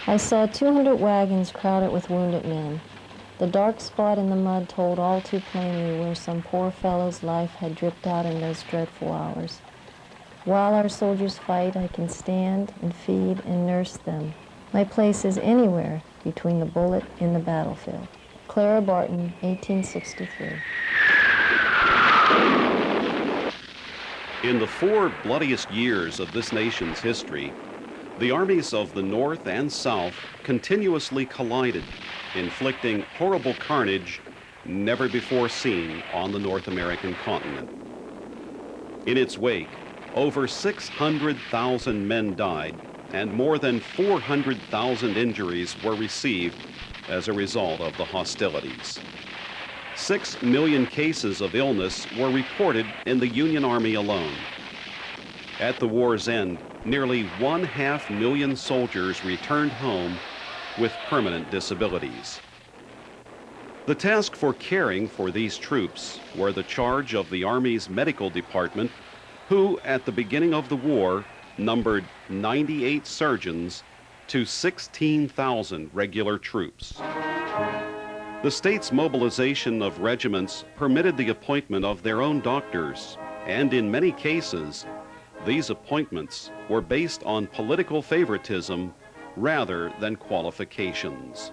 I saw 200 wagons crowded with wounded men. The dark spot in the mud told all too plainly where some poor fellow's life had dripped out in those dreadful hours. While our soldiers fight, I can stand and feed and nurse them. My place is anywhere between the bullet and the battlefield. Clara Barton, 1863. In the 4 bloodiest years of this nation's history, the armies of the North and South continuously collided, inflicting horrible carnage never before seen on the North American continent. In its wake, over 600,000 men died and more than 400,000 injuries were received as a result of the hostilities. 6 million cases of illness were reported in the Union Army alone. At the war's end, nearly 1/2 million soldiers returned home with permanent disabilities. The task for caring for these troops were the charge of the Army's medical department, who at the beginning of the war numbered 98 surgeons to 16,000 regular troops. The state's mobilization of regiments permitted the appointment of their own doctors, and in many cases, these appointments were based on political favoritism rather than qualifications.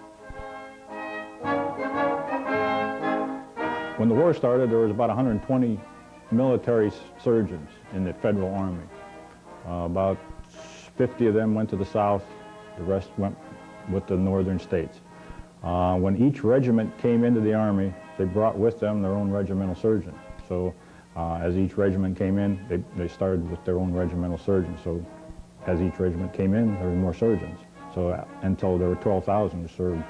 When the war started, there was about 120 military surgeons in the Federal Army. About 50 of them went to the South, the rest went with the northern states. When each regiment came into the Army, they brought with them their own regimental surgeon. So as each regiment came in, they started with their own regimental surgeon. So as each regiment came in, there were more surgeons. So until there were 12,000 who served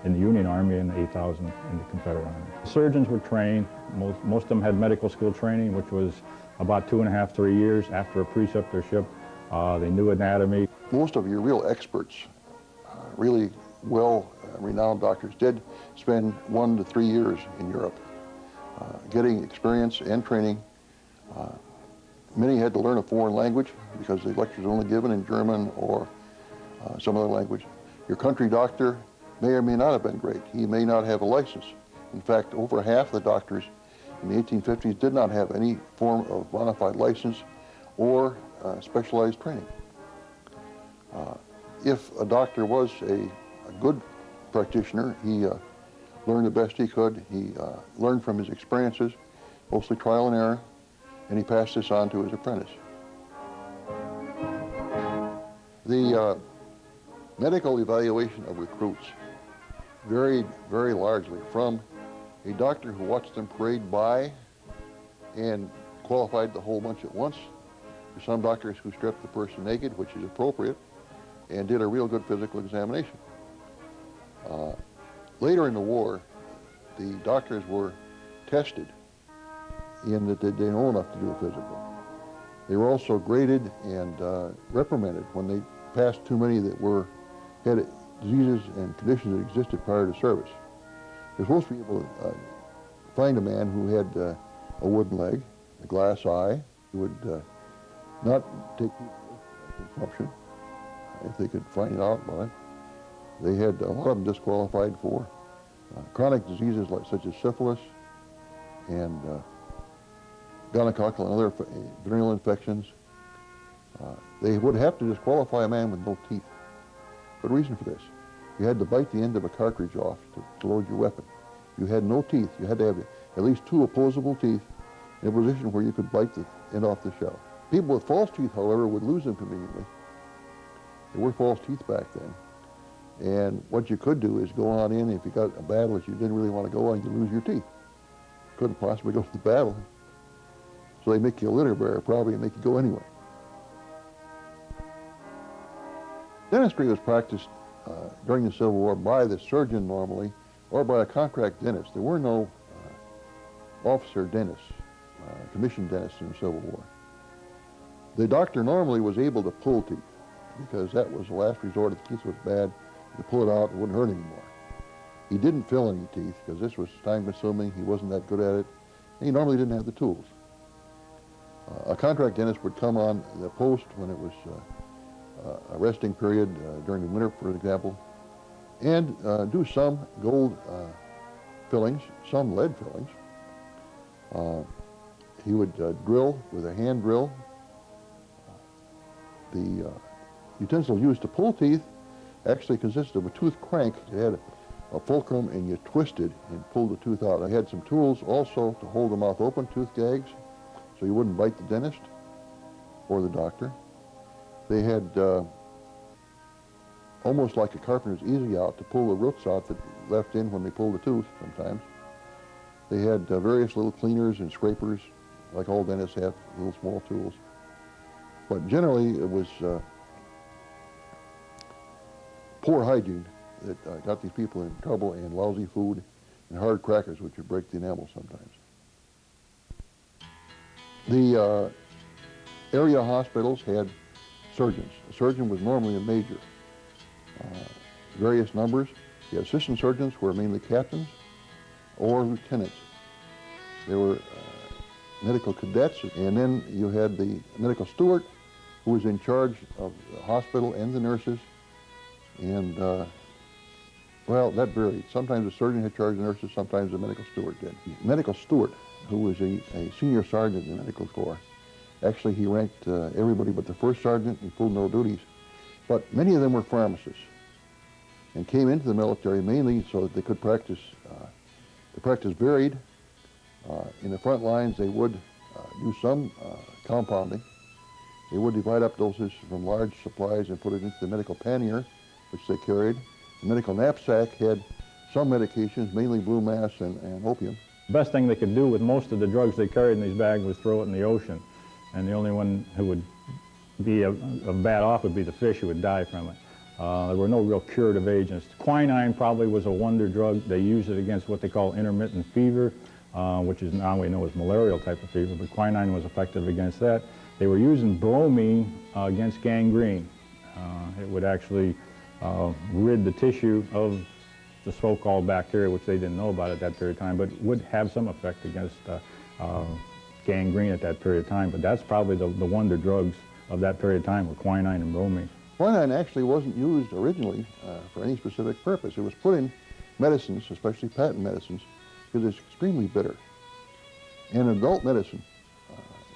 in the Union Army and 8,000 in the Confederate Army. Surgeons were trained. Most of them had medical school training, which was about 2.5, 3 years after a preceptorship. They knew anatomy. Most of your real experts, really renowned doctors, did spend 1 to 3 years in Europe, getting experience and training. Many had to learn a foreign language because the lectures were only given in German or some other language. Your country doctor may or may not have been great. He may not have a license. In fact, over half the doctors in the 1850s did not have any form of bona fide license or specialized training. If a doctor was a good practitioner, he learned the best he could. He learned from his experiences, mostly trial and error, and he passed this on to his apprentice. The medical evaluation of recruits varied very largely from a doctor who watched them parade by and qualified the whole bunch at once, to some doctors who stripped the person naked, which is appropriate, and did a real good physical examination. Later in the war, the doctors were tested in that they didn't know enough to do a physical. They were also graded and reprimanded when they passed too many that had diseases and conditions that existed prior to service. They're supposed to be able to find a man who had a wooden leg, a glass eye, who would not take consumption if they could find it out by it. They had a lot of them disqualified for chronic diseases such as syphilis and gonococcal and other venereal infections. They would have to disqualify a man with no teeth. What reason for this? You had to bite the end of a cartridge off to load your weapon. You had no teeth. You had to have at least 2 opposable teeth in a position where you could bite the end off the shell. People with false teeth, however, would lose them conveniently. There were false teeth back then. And what you could do is go on in, if you got a battle that you didn't really want to go on, you lose your teeth. Couldn't possibly go to the battle. So they make you a litter bearer probably and make you go anyway. Dentistry was practiced during the Civil War by the surgeon normally, or by a contract dentist. There were no officer dentists, commissioned dentists in the Civil War. The doctor normally was able to pull teeth because that was the last resort. If the teeth was bad, you pull it out, it wouldn't hurt anymore. He didn't fill any teeth because this was time-consuming. He wasn't that good at it. And he normally didn't have the tools. A contract dentist would come on the post when it was a resting period during the winter, for example, and do some gold fillings, some lead fillings. He would drill with a hand drill. The utensil used to pull teeth actually consisted of a tooth crank. It had a fulcrum, and you twisted and pulled the tooth out. I had some tools also to hold the mouth open, tooth gags, so you wouldn't bite the dentist or the doctor. They had almost like a carpenter's easy out to pull the roots out that left in when they pulled the tooth sometimes. They had various little cleaners and scrapers, like all dentists have, little small tools. But generally it was poor hygiene that got these people in trouble, and lousy food and hard crackers, which would break the enamel sometimes. The area hospitals had surgeons. A surgeon was normally a major. Various numbers. The assistant surgeons were mainly captains or lieutenants. There were medical cadets, and then you had the medical steward, who was in charge of the hospital and the nurses. And, well, that varied. Sometimes the surgeon had charge of the nurses, sometimes the medical steward did. The medical steward, who was a senior sergeant in the medical corps, actually he ranked everybody but the first sergeant. He pulled no duties. But many of them were pharmacists and came into the military mainly so that they could practice. The practice varied. In the front lines, they would do some compounding. They would divide up doses from large supplies and put it into the medical pannier, which they carried. The medical knapsack had some medications, mainly blue mass and opium. The best thing they could do with most of the drugs they carried in these bags was throw it in the ocean. And the only one who would be a bad off would be the fish, who would die from it. There were no real curative agents. Quinine probably was a wonder drug. They used it against what they call intermittent fever, which is now we know is malarial type of fever, but quinine was effective against that. They were using bromine against gangrene. It would actually rid the tissue of the so-called bacteria, which they didn't know about at that period of time, but would have some effect against gangrene at that period of time. But that's probably the wonder drugs of that period of time, were quinine and bromine. Quinine actually wasn't used originally for any specific purpose. It was put in medicines, especially patent medicines, because it's extremely bitter. And adult medicine,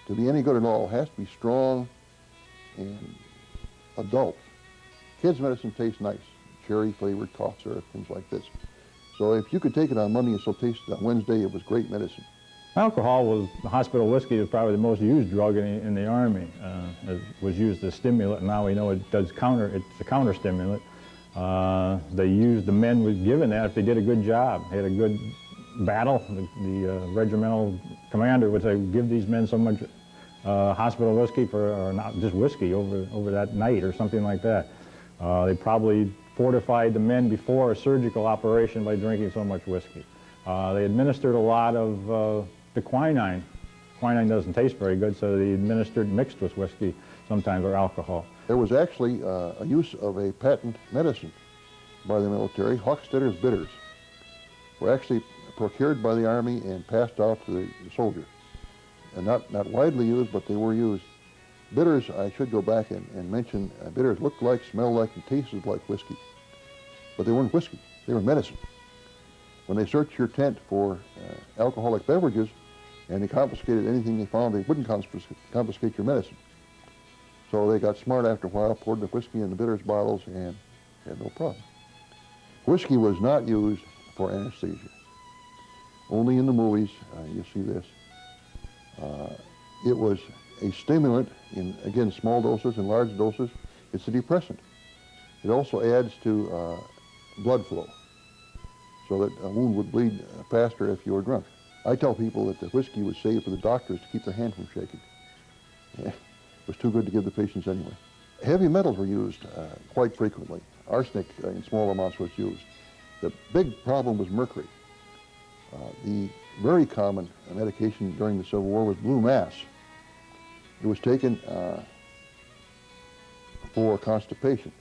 to be any good at all, has to be strong and adult. Kids' medicine tastes nice, cherry-flavored cough syrup, things like this. So if you could take it on Monday and still taste it on Wednesday, it was great medicine. Alcohol was, the hospital whiskey was probably the most used drug in the Army. It was used as stimulant, and now we know it's a counter stimulant. They used, the men were given that if they did a good job, they had a good battle. The regimental commander would say, give these men so much hospital whiskey or not just whiskey over that night or something like that. They probably fortified the men before a surgical operation by drinking so much whiskey. They administered a lot of the quinine. Quinine doesn't taste very good, so they administered mixed with whiskey sometimes, or alcohol. There was actually a use of a patent medicine by the military. Hochstetter's bitters were actually procured by the Army and passed out to the soldiers. And not widely used, but they were used. Bitters, I should go back and mention, bitters looked like, smelled like, and tasted like whiskey. But they weren't whiskey, they were medicine. When they searched your tent for alcoholic beverages and they confiscated anything they found, they wouldn't confiscate your medicine. So they got smart after a while, poured the whiskey in the bitters bottles, and had no problem. Whiskey was not used for anesthesia. Only in the movies, you see this. It was a stimulant in, again, small doses and large doses. It's a depressant. It also adds to blood flow, so that a wound would bleed faster if you were drunk. I tell people that the whiskey was saved for the doctors to keep their hand from shaking. It was too good to give the patients anyway. Heavy metals were used quite frequently. Arsenic in small amounts was used. The big problem was mercury. The very common medication during the Civil War was blue mass. It was taken for constipation,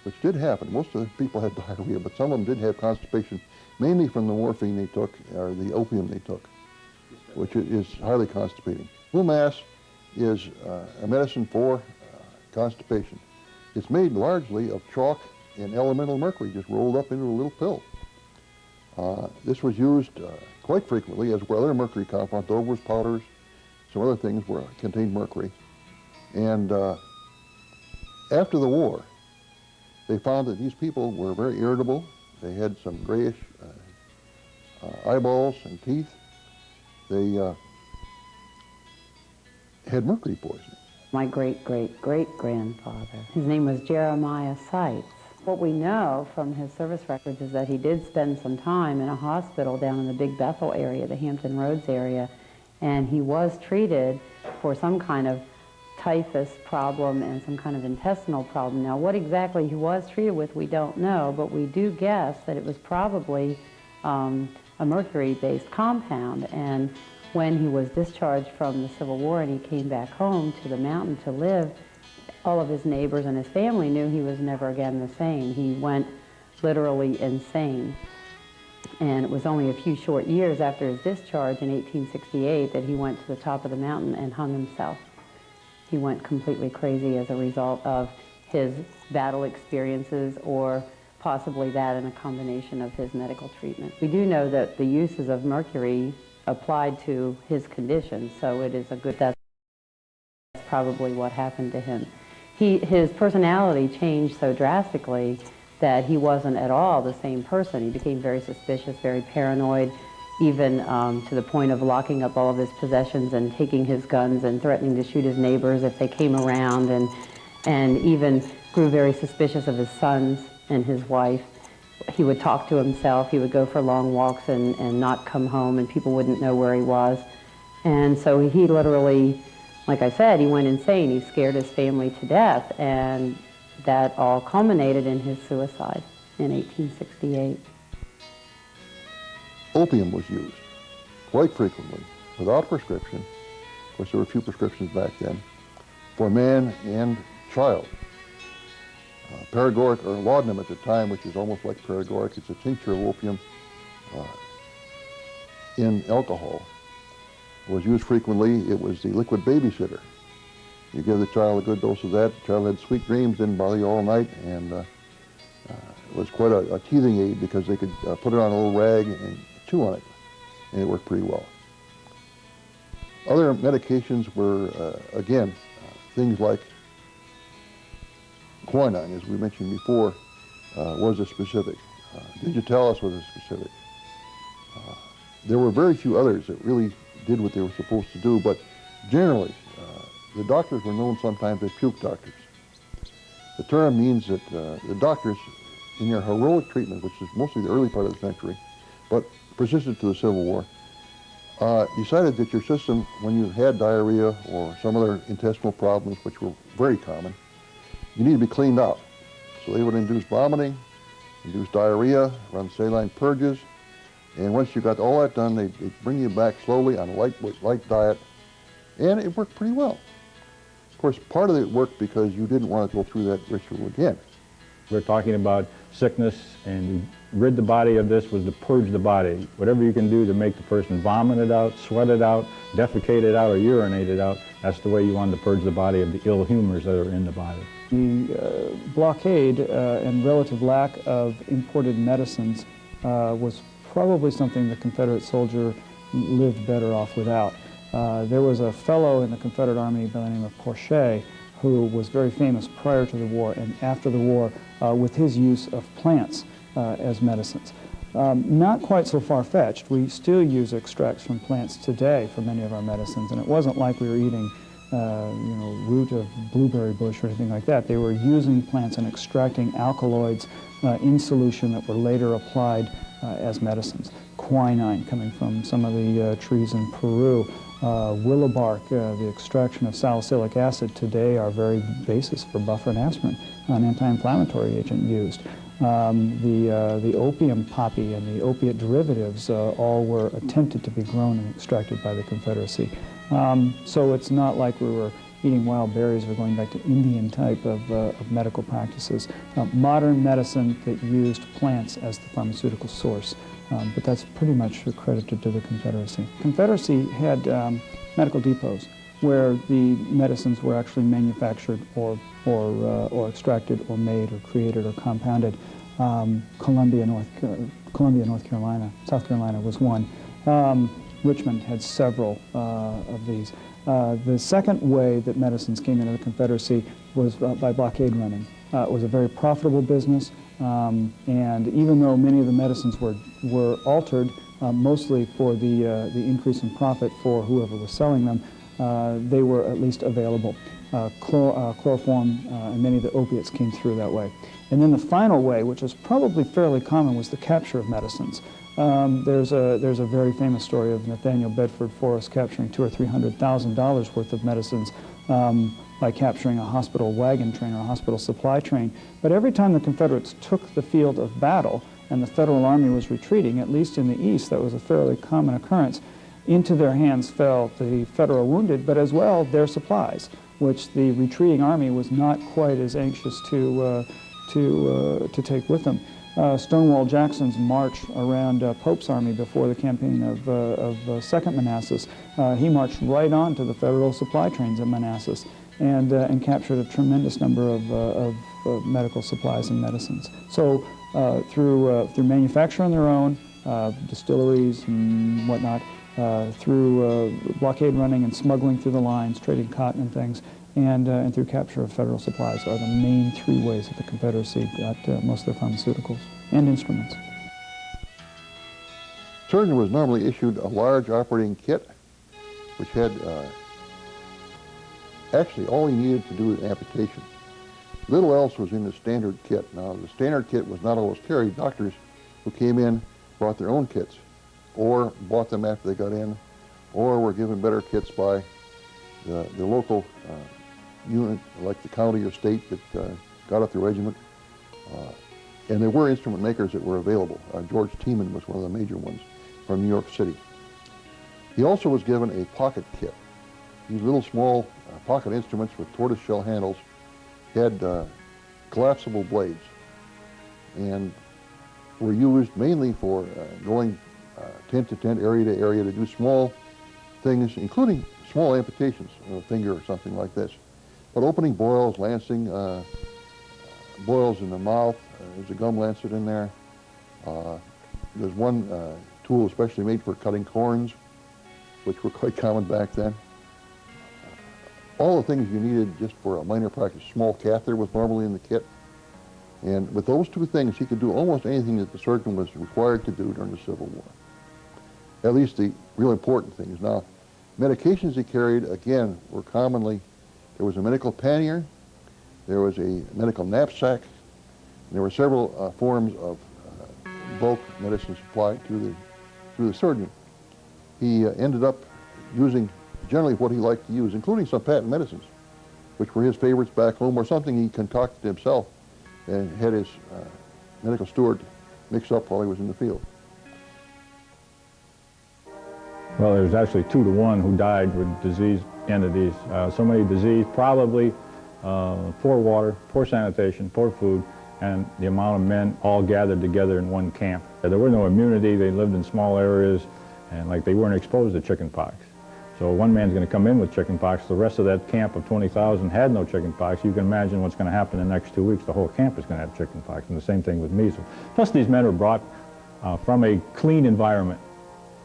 which did happen. Most of the people had diarrhea, but some of them did have constipation, mainly from the morphine they took, or the opium they took, which is highly constipating. Blue mass is a medicine for constipation. It's made largely of chalk and elemental mercury just rolled up into a little pill. This was used quite frequently as well. Other mercury compounds, Dover's powders, some other things contained mercury. And after the war, they found that these people were very irritable. They had some grayish eyeballs and teeth. They had mercury poisoning. My great-great-great-grandfather, his name was Jeremiah Seitz. What we know from his service records is that he did spend some time in a hospital down in the Big Bethel area, the Hampton Roads area, and he was treated for some kind of typhus problem and some kind of intestinal problem. Now, what exactly he was treated with, we don't know, but we do guess that it was probably a mercury-based compound. And when he was discharged from the Civil War and he came back home to the mountain to live, all of his neighbors and his family knew he was never again the same. He went literally insane. And it was only a few short years after his discharge in 1868 that he went to the top of the mountain and hung himself. He went completely crazy as a result of his battle experiences, or possibly that and a combination of his medical treatment. We do know that the uses of mercury applied to his condition, so it is a good, that's probably what happened to him. His personality changed so drastically that he wasn't at all the same person. He became very suspicious, very paranoid, even to the point of locking up all of his possessions and taking his guns and threatening to shoot his neighbors if they came around, and even grew very suspicious of his sons and his wife. He would talk to himself, he would go for long walks and not come home, and people wouldn't know where he was. And so he literally, like I said, he went insane. He scared his family to death, and that all culminated in his suicide in 1868. Opium was used quite frequently, without prescription. Of course, there were few prescriptions back then, for man and child. Paregoric, or laudanum at the time, which is almost like paregoric, it's a tincture of opium in alcohol, was used frequently. It was the liquid babysitter. You give the child a good dose of that, the child had sweet dreams, didn't bother you all night, and it was quite a teething aid because they could put it on a little rag and chew on it, and it worked pretty well. Other medications were, again, things like quinine, as we mentioned before, was a specific. Digitalis was a specific. There were very few others that really did what they were supposed to do, but generally, the doctors were known sometimes as puke doctors. The term means that the doctors, in their heroic treatment, which is mostly the early part of the century, but persisted to the Civil War, decided that your system, when you had diarrhea or some other intestinal problems, which were very common, you need to be cleaned out. So they would induce vomiting, induce diarrhea, run saline purges, and once you got all that done, they'd bring you back slowly on a light diet, and it worked pretty well. Of course, part of it worked because you didn't want to go through that ritual again. We're talking about sickness, and rid the body of this was to purge the body. Whatever you can do to make the person vomit it out, sweat it out, defecate it out, or urinate it out, that's the way you wanted to purge the body of the ill humors that are in the body. The blockade and relative lack of imported medicines was probably something the Confederate soldier lived better off without. There was a fellow in the Confederate Army by the name of Porcher who was very famous prior to the war and after the war with his use of plants as medicines. Not quite so far-fetched. We still use extracts from plants today for many of our medicines, and it wasn't like we were eating root of blueberry bush or anything like that. They were using plants and extracting alkaloids in solution that were later applied as medicines. Quinine coming from some of the trees in Peru. Willow bark, the extraction of salicylic acid today are very basis for bufferin aspirin, an anti-inflammatory agent used. The opium poppy and the opiate derivatives all were attempted to be grown and extracted by the Confederacy. So it's not like we were eating wild berries or going back to Indian type of medical practices. Modern medicine that used plants as the pharmaceutical source, but that's pretty much credited to the Confederacy. Confederacy had medical depots where the medicines were actually manufactured or extracted or made or created or compounded. Columbia, North Carolina, South Carolina was one. Richmond had several of these. The second way that medicines came into the Confederacy was by blockade running. It was a very profitable business, and even though many of the medicines were altered, mostly for the increase in profit for whoever was selling them, they were at least available. Chloroform and many of the opiates came through that way. And then the final way, which is probably fairly common, was the capture of medicines. There's a very famous story of Nathaniel Bedford Forrest capturing $200,000 or $300,000 worth of medicines by capturing a hospital wagon train or a hospital supply train. But every time the Confederates took the field of battle and the Federal Army was retreating, at least in the East, that was a fairly common occurrence, into their hands fell the Federal wounded, but as well their supplies, which the retreating army was not quite as anxious to take with them. Stonewall Jackson's march around Pope's army before the campaign of Second Manassas, he marched right on to the Federal supply trains at Manassas and captured a tremendous number of medical supplies and medicines. So through manufacture on their own, distilleries and whatnot, through blockade running and smuggling through the lines, trading cotton and things, and through capture of federal supplies are the main three ways that the Confederacy got most of their pharmaceuticals and instruments. Surgeon was normally issued a large operating kit, which had actually all he needed to do was amputation. Little else was in the standard kit. Now, the standard kit was not always carried. Doctors who came in brought their own kits, or bought them after they got in, or were given better kits by the local unit, like the county or state that got up the regiment. And there were instrument makers that were available. George Tiemann was one of the major ones from New York City. He also was given a pocket kit. These little small pocket instruments with tortoiseshell handles had collapsible blades and were used mainly for going tent to tent, area to area, to do small things, including small amputations of a finger or something like this. But opening boils, lancing boils in the mouth, there's a gum lancet in there. There's one tool especially made for cutting corns, which were quite common back then. All the things you needed just for a minor practice. Small catheter was normally in the kit. And with those two things, he could do almost anything that the surgeon was required to do during the Civil War. At least the real important things. Now, medications he carried, again, were commonly, there was a medical pannier, there was a medical knapsack, and there were several forms of bulk medicine supplied to the surgeon. He ended up using generally what he liked to use, including some patent medicines, which were his favorites back home, or something he concocted himself and had his medical steward mix up while he was in the field. Well, there was actually 2 to 1 who died with disease entities. So many disease, probably poor water, poor sanitation, poor food, and the amount of men all gathered together in one camp. There was no immunity. They lived in small areas, and like they weren't exposed to chicken pox. So one man's going to come in with chicken pox. The rest of that camp of 20,000 had no chicken pox. You can imagine what's going to happen in the next 2 weeks. The whole camp is going to have chicken pox, and the same thing with measles. Plus, these men were brought from a clean environment.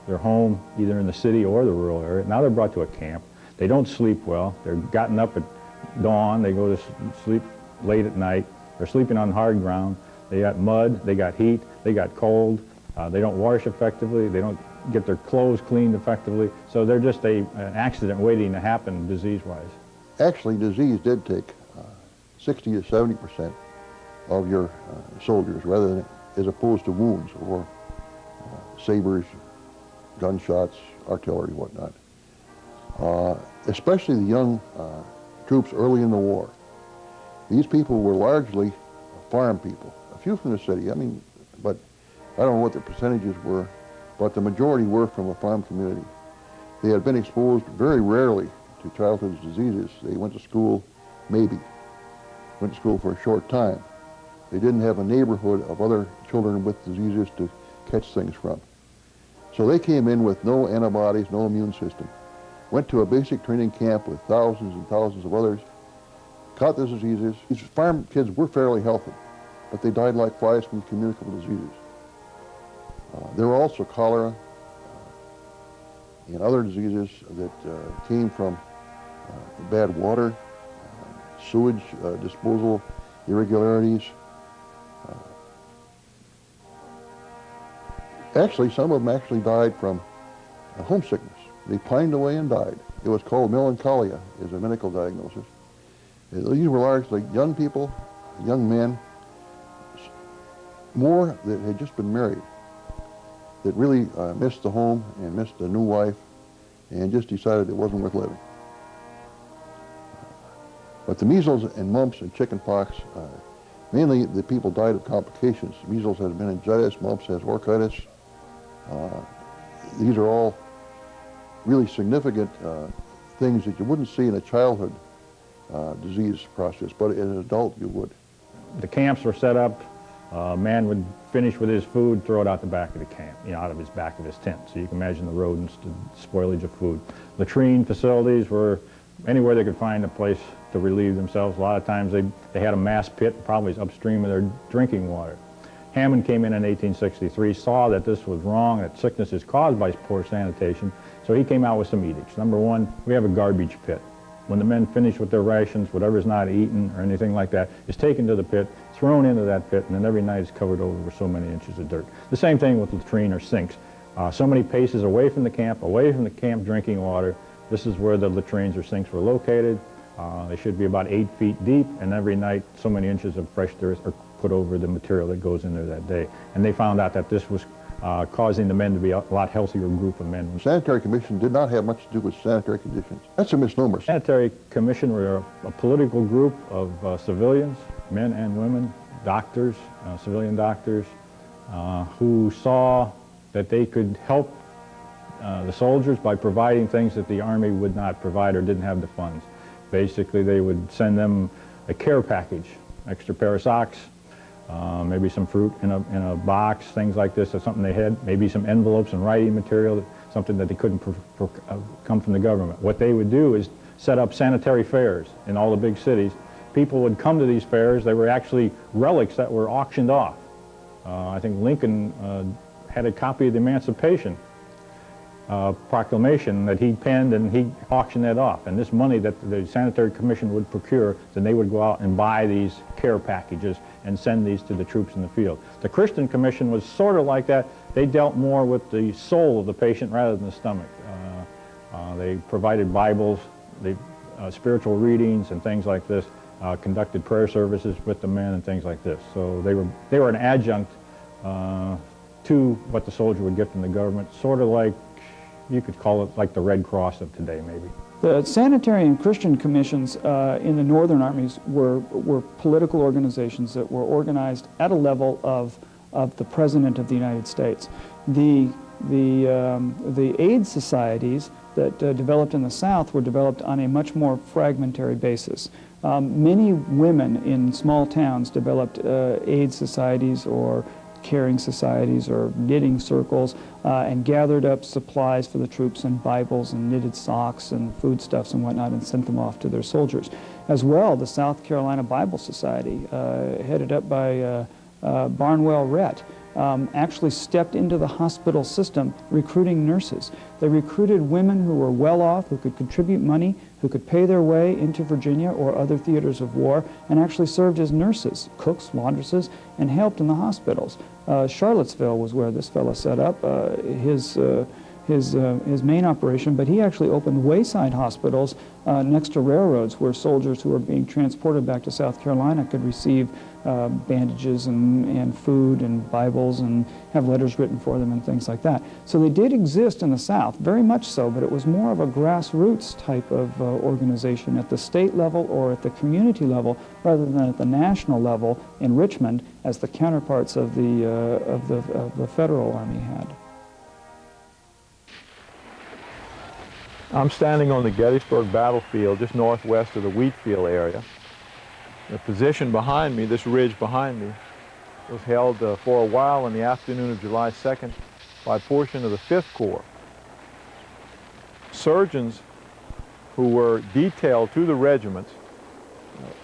Their home, either in the city or the rural area. Now they're brought to a camp. They don't sleep well. They're gotten up at dawn. They go to sleep late at night. They're sleeping on hard ground. They got mud. They got heat. They got cold. They don't wash effectively. They don't get their clothes cleaned effectively. So they're just an accident waiting to happen disease-wise. Actually, disease did take 60 to 70% of your soldiers, rather than as opposed to wounds or sabers, gunshots, artillery, whatnot. Especially the young troops early in the war. These people were largely farm people, a few from the city, but I don't know what the percentages were, but the majority were from a farm community. They had been exposed very rarely to childhood diseases. They went to school, maybe, went to school for a short time. They didn't have a neighborhood of other children with diseases to catch things from. So they came in with no antibodies, no immune system. went to a basic training camp with thousands and thousands of others, caught those diseases. These farm kids were fairly healthy, but they died like flies from communicable diseases. There were also cholera and other diseases that came from bad water, sewage disposal irregularities. Actually, some of them actually died from homesickness. They pined away and died. It was called melancholia as a medical diagnosis. These were largely young people, young men, more that had just been married, that really missed the home and missed a new wife and just decided it wasn't worth living. But the measles and mumps and chickenpox, mainly the people died of complications. Measles has meningitis, mumps has orchitis. These are all really significant things that you wouldn't see in a childhood disease process, but as an adult you would. The camps were set up. A man would finish with his food, throw it out the back of the camp, out of his back of his tent. So you can imagine the rodents, the spoilage of food. Latrine facilities were anywhere they could find a place to relieve themselves. A lot of times they had a mass pit, probably upstream of their drinking water. Hammond came in 1863, saw that this was wrong, that sickness is caused by poor sanitation, so he came out with some edicts. Number one, we have a garbage pit. When the men finish with their rations, whatever's not eaten or anything like that is taken to the pit, thrown into that pit, and then every night it's covered over with so many inches of dirt. The same thing with latrine or sinks. So many paces away from the camp drinking water. This is where the latrines or sinks were located. They should be about 8 feet deep, and every night so many inches of fresh dirt are put over the material that goes in there that day. And they found out that this was causing the men to be a lot healthier group of men. The Sanitary Commission did not have much to do with sanitary conditions. That's a misnomer. Sanitary Commission were a political group of civilians, men and women, doctors, civilian doctors, who saw that they could help the soldiers by providing things that the Army would not provide or didn't have the funds. Basically, they would send them a care package, extra pair of socks, maybe some fruit in a box, things like this. That's something they had. Maybe some envelopes and writing material, something that they couldn't come from the government. What they would do is set up sanitary fairs in all the big cities. People would come to these fairs. They were actually relics that were auctioned off. I think Lincoln had a copy of the Emancipation Proclamation that he penned, and he auctioned that off. And this money that the Sanitary Commission would procure, then they would go out and buy these care packages and send these to the troops in the field. The Christian Commission was sort of like that. They dealt more with the soul of the patient rather than the stomach. They provided Bibles, spiritual readings and things like this, conducted prayer services with the men and things like this. So they were an adjunct to what the soldier would get from the government, sort of like, you could call it like the Red Cross of today, maybe. The sanitary and Christian commissions in the northern armies were political organizations that were organized at a level of the President of the United States. The aid societies that developed in the South were developed on a much more fragmentary basis. Many women in small towns developed aid societies or caring societies or knitting circles and gathered up supplies for the troops and Bibles and knitted socks and foodstuffs and whatnot and sent them off to their soldiers. As well, the South Carolina Bible Society, headed up by Barnwell Rhett, actually stepped into the hospital system recruiting nurses. They recruited women who were well off, who could contribute money, who could pay their way into Virginia or other theaters of war, and actually served as nurses, cooks, laundresses, and helped in the hospitals. Charlottesville was where this fellow set up his main operation, but he actually opened wayside hospitals next to railroads where soldiers who were being transported back to South Carolina could receive bandages and food and Bibles and have letters written for them and things like that. So they did exist in the South, very much so, but it was more of a grassroots type of organization at the state level or at the community level rather than at the national level in Richmond as the counterparts of the Federal Army had. I'm standing on the Gettysburg battlefield just northwest of the Wheatfield area. The position behind me, this ridge behind me, was held for a while on the afternoon of July 2nd by a portion of the 5th Corps. Surgeons who were detailed to the regiments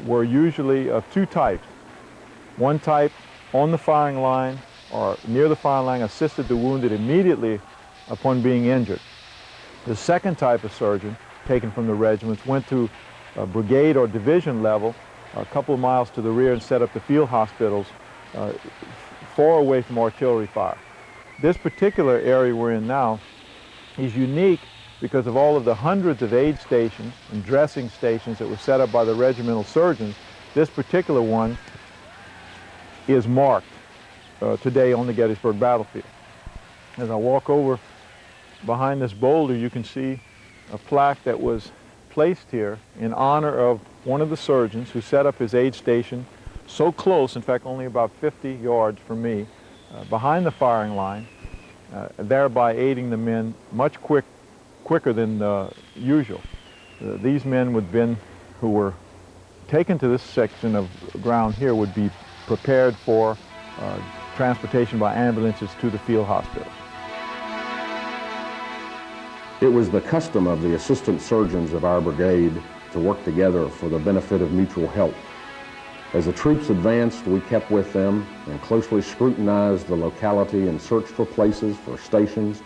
were usually of two types. One type on the firing line or near the firing line assisted the wounded immediately upon being injured. The second type of surgeon taken from the regiments went to a brigade or division level a couple of miles to the rear and set up the field hospitals far away from artillery fire. This particular area we're in now is unique because of all of the hundreds of aid stations and dressing stations that were set up by the regimental surgeons. This particular one is marked today on the Gettysburg battlefield. As I walk over behind this boulder, you can see a plaque that was placed here in honor of one of the surgeons who set up his aid station so close, in fact only about 50 yards from me, behind the firing line, thereby aiding the men much quicker than usual. These men who were taken to this section of ground here would be prepared for transportation by ambulances to the field hospitals. It was the custom of the assistant surgeons of our brigade to work together for the benefit of mutual help. As the troops advanced, we kept with them and closely scrutinized the locality and searched for places for stations,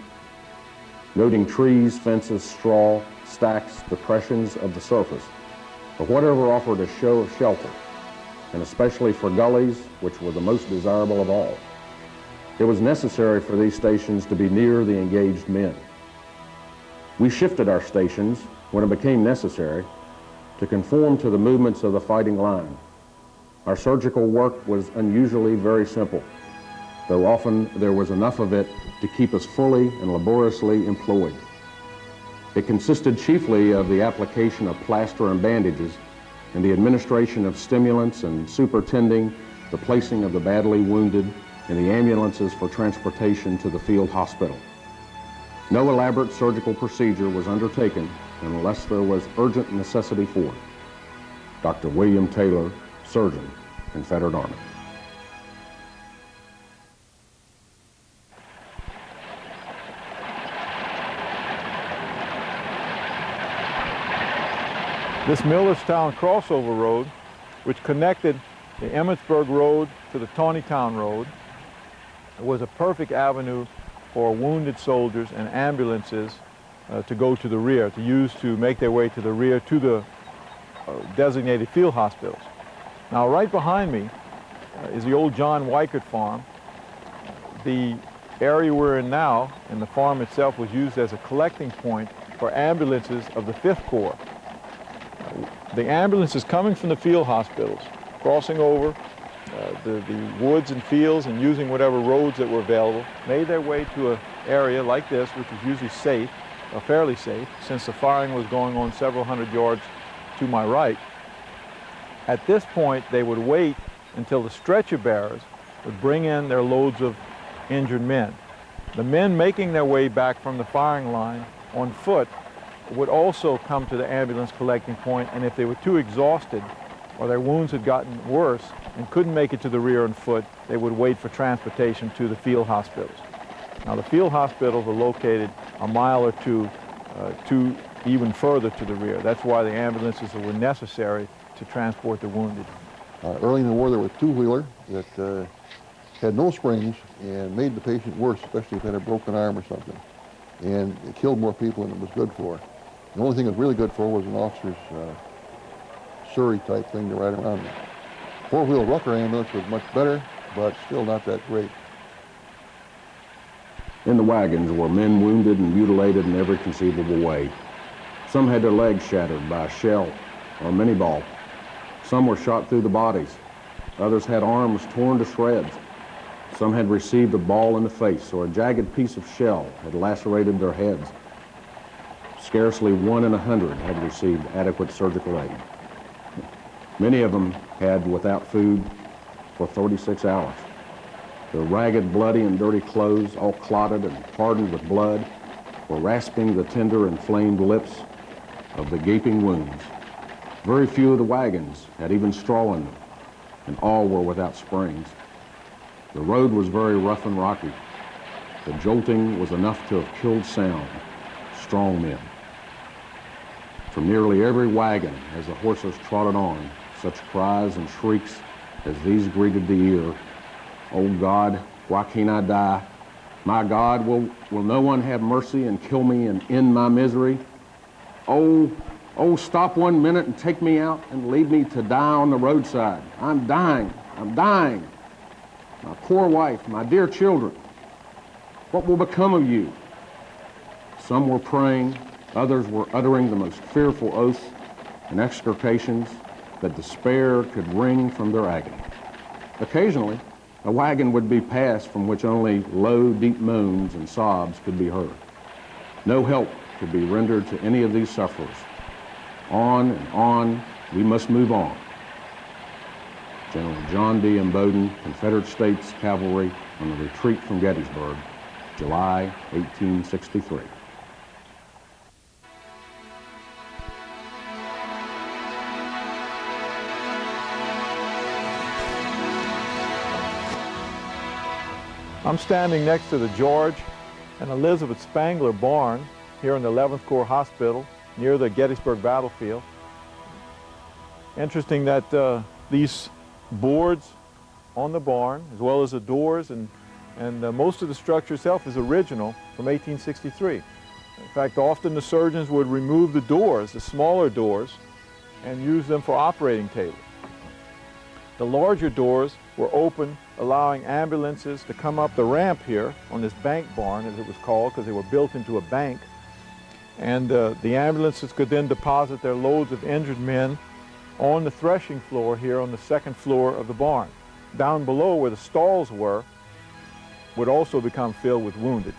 noting trees, fences, straw, stacks, depressions of the surface, or whatever offered a show of shelter, and especially for gullies, which were the most desirable of all. It was necessary for these stations to be near the engaged men. We shifted our stations when it became necessary to conform to the movements of the fighting line. Our surgical work was unusually very simple, though often there was enough of it to keep us fully and laboriously employed. It consisted chiefly of the application of plaster and bandages and the administration of stimulants and superintending the placing of the badly wounded in the ambulances for transportation to the field hospital. No elaborate surgical procedure was undertaken unless there was urgent necessity for it. Dr. William Taylor, Surgeon, Confederate Army. This Millerstown crossover road, which connected the Emmitsburg Road to the Taneytown Road, was a perfect avenue for wounded soldiers and ambulances to go to the rear, to make their way to the rear to the designated field hospitals. Now, right behind me is the old John Weichert farm. The area we're in now, and the farm itself, was used as a collecting point for ambulances of the 5th Corps. The ambulances coming from the field hospitals, crossing over the woods and fields and using whatever roads that were available, made their way to an area like this, which was usually safe, fairly safe, since the firing was going on several hundred yards to my right. At this point, they would wait until the stretcher bearers would bring in their loads of injured men. The men making their way back from the firing line on foot would also come to the ambulance collecting point, and if they were too exhausted or their wounds had gotten worse and couldn't make it to the rear on foot, they would wait for transportation to the field hospitals. Now, the field hospitals are located a mile or two even further to the rear. That's why the ambulances were necessary to transport the wounded. Early in the war, there was a two-wheeler that had no springs and made the patient worse, especially if they had a broken arm or something. And it killed more people than it was good for. The only thing it was really good for was an officer's Surrey type thing to ride around in. Four-wheel Rucker ambulance was much better, but still not that great. In the wagons were men wounded and mutilated in every conceivable way. Some had their legs shattered by a shell or a mini ball. Some were shot through the bodies. Others had arms torn to shreds. Some had received a ball in the face, or a jagged piece of shell had lacerated their heads. Scarcely 1 in 100 had received adequate surgical aid. Many of them had without food for 36 hours. Their ragged, bloody, and dirty clothes, all clotted and hardened with blood, were rasping the tender, inflamed lips of the gaping wounds. Very few of the wagons had even straw in them, and all were without springs. The road was very rough and rocky. The jolting was enough to have killed sound strong men. from nearly every wagon as the horses trotted on, such cries and shrieks as these greeted the ear. Oh God, why can't I die? My God, will no one have mercy and kill me and end my misery? Oh, stop 1 minute and take me out and leave me to die on the roadside. I'm dying, I'm dying. My poor wife, my dear children, what will become of you? Some were praying, others were uttering the most fearful oaths and execrations that despair could wring from their agony. Occasionally, a wagon would be passed from which only low, deep moans and sobs could be heard. No help could be rendered to any of these sufferers. On and on, we must move on. General John D. Imboden, Confederate States Cavalry, on the retreat from Gettysburg, July 1863. I'm standing next to the George and Elizabeth Spangler barn here in the 11th Corps Hospital near the Gettysburg battlefield. Interesting that these boards on the barn, as well as the doors and most of the structure itself is original from 1863. In fact, often the surgeons would remove the doors, the smaller doors, and use them for operating tables. The larger doors were open, allowing ambulances to come up the ramp here on this bank barn, as it was called, because they were built into a bank. And the ambulances could then deposit their loads of injured men on the threshing floor here on the second floor of the barn. Down below where the stalls were would also become filled with wounded.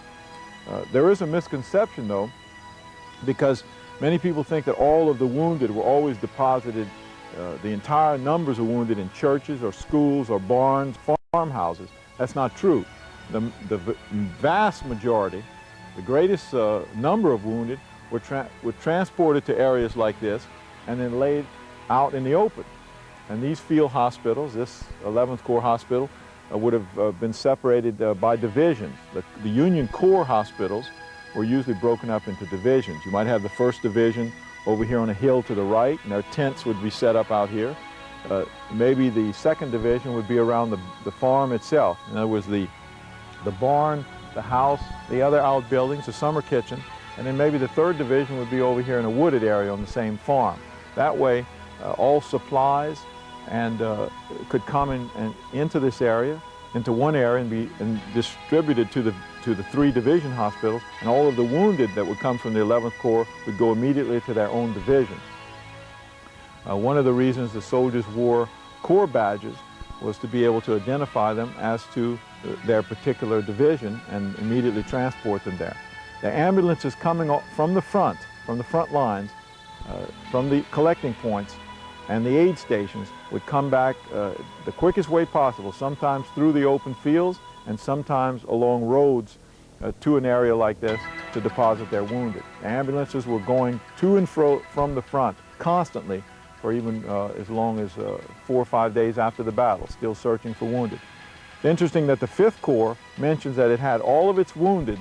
There is a misconception though, because many people think that all of the wounded were always deposited, the entire numbers of wounded in churches or schools or barns, farmhouses. That's not true. The vast majority, the greatest number of wounded were transported to areas like this and then laid out in the open. And these field hospitals, this 11th Corps Hospital, would have been separated by divisions. The Union Corps hospitals were usually broken up into divisions. You might have the 1st Division over here on a hill to the right, and their tents would be set up out here. Maybe the 2nd Division would be around the farm itself. In other words, the barn, the house, the other outbuildings, the summer kitchen, and then maybe the 3rd Division would be over here in a wooded area on the same farm. That way, all supplies could come into this area, into one area, and be distributed to the 3 division hospitals, and all of the wounded that would come from the 11th Corps would go immediately to their own division. One of the reasons the soldiers wore Corps badges was to be able to identify them as to their particular division and immediately transport them there. The ambulances coming from the front lines, from the collecting points and the aid stations would come back the quickest way possible, sometimes through the open fields and sometimes along roads to an area like this to deposit their wounded. The ambulances were going to and fro from the front constantly for even as long as 4 or 5 days after the battle, still searching for wounded. It's interesting that the 5th Corps mentions that it had all of its wounded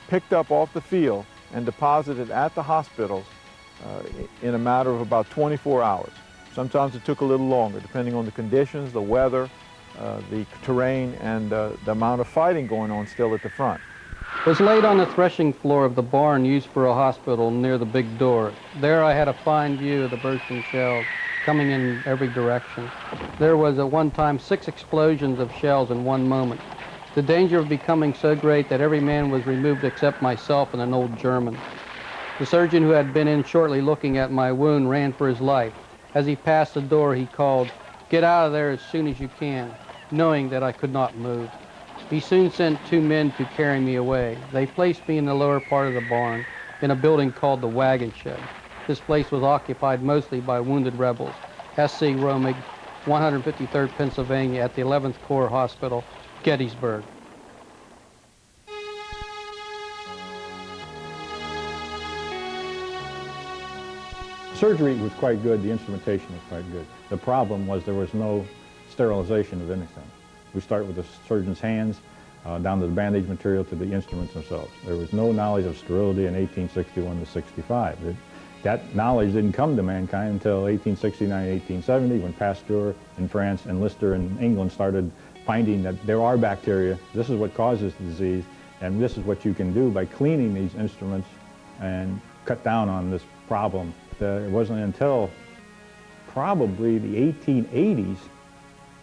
picked up off the field and deposited at the hospitals in a matter of about 24 hours. Sometimes it took a little longer, depending on the conditions, the weather, the terrain, and the amount of fighting going on still at the front. Was laid on the threshing floor of the barn used for a hospital near the big door. There I had a fine view of the bursting shells coming in every direction. There was at one time 6 explosions of shells in one moment. The danger of becoming so great that every man was removed except myself and an old German. The surgeon who had been in shortly looking at my wound ran for his life. As he passed the door, he called, "Get out of there as soon as you can," knowing that I could not move. He soon sent 2 men to carry me away. They placed me in the lower part of the barn in a building called the Wagon Shed. This place was occupied mostly by wounded rebels. S.C. Romig, 153rd Pennsylvania at the 11th Corps Hospital, Gettysburg. Surgery was quite good, the instrumentation was quite good. The problem was there was no sterilization of anything. We start with the surgeon's hands, down to the bandage material to the instruments themselves. There was no knowledge of sterility in 1861 to 65. That knowledge didn't come to mankind until 1869, 1870, when Pasteur in France and Lister in England started finding that there are bacteria. This is what causes the disease, and this is what you can do by cleaning these instruments and cut down on this problem. It wasn't until probably the 1880s,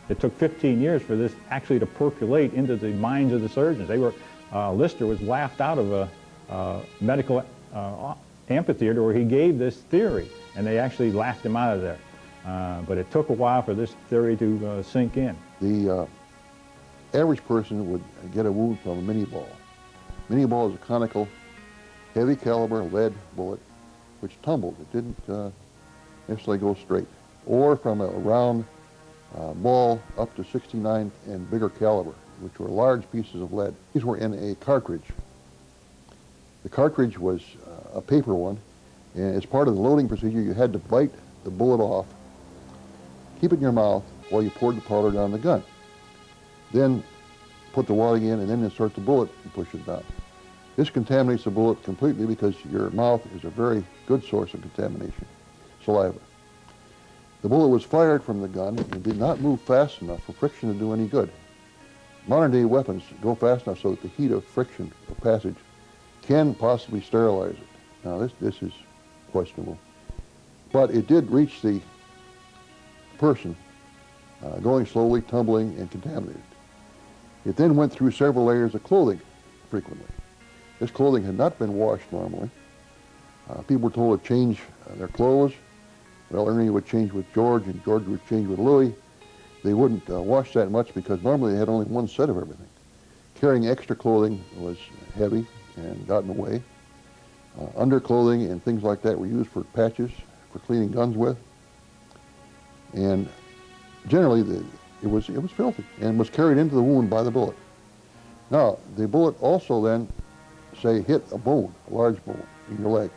it took 15 years for this actually to percolate into the minds of the surgeons. Lister was laughed out of a medical amphitheater where he gave this theory, and they actually laughed him out of there. But it took a while for this theory to sink in. The average person would get a wound from a mini ball. Mini ball is a conical, heavy caliber lead bullet which tumbled. It didn't necessarily go straight. Or from a round ball up to 69 and bigger caliber, which were large pieces of lead. These were in a cartridge. The cartridge was a paper one, and as part of the loading procedure, you had to bite the bullet off, keep it in your mouth while you poured the powder down the gun. Then put the wadding in and then insert the bullet and push it down. This contaminates the bullet completely because your mouth is a very good source of contamination, saliva. The bullet was fired from the gun and did not move fast enough for friction to do any good. Modern day weapons go fast enough so that the heat of friction or passage can possibly sterilize it. Now this is questionable. But it did reach the person going slowly, tumbling, and contaminated. It then went through several layers of clothing frequently. This clothing had not been washed normally. People were told to change their clothes. Well, Ernie would change with George, and George would change with Louis. They wouldn't wash that much because normally they had only one set of everything. Carrying extra clothing was heavy and got in the way. Underclothing and things like that were used for patches, for cleaning guns with. And generally, it was filthy and was carried into the wound by the bullet. Now, the bullet also then, say, hit a bone, a large bone in your leg.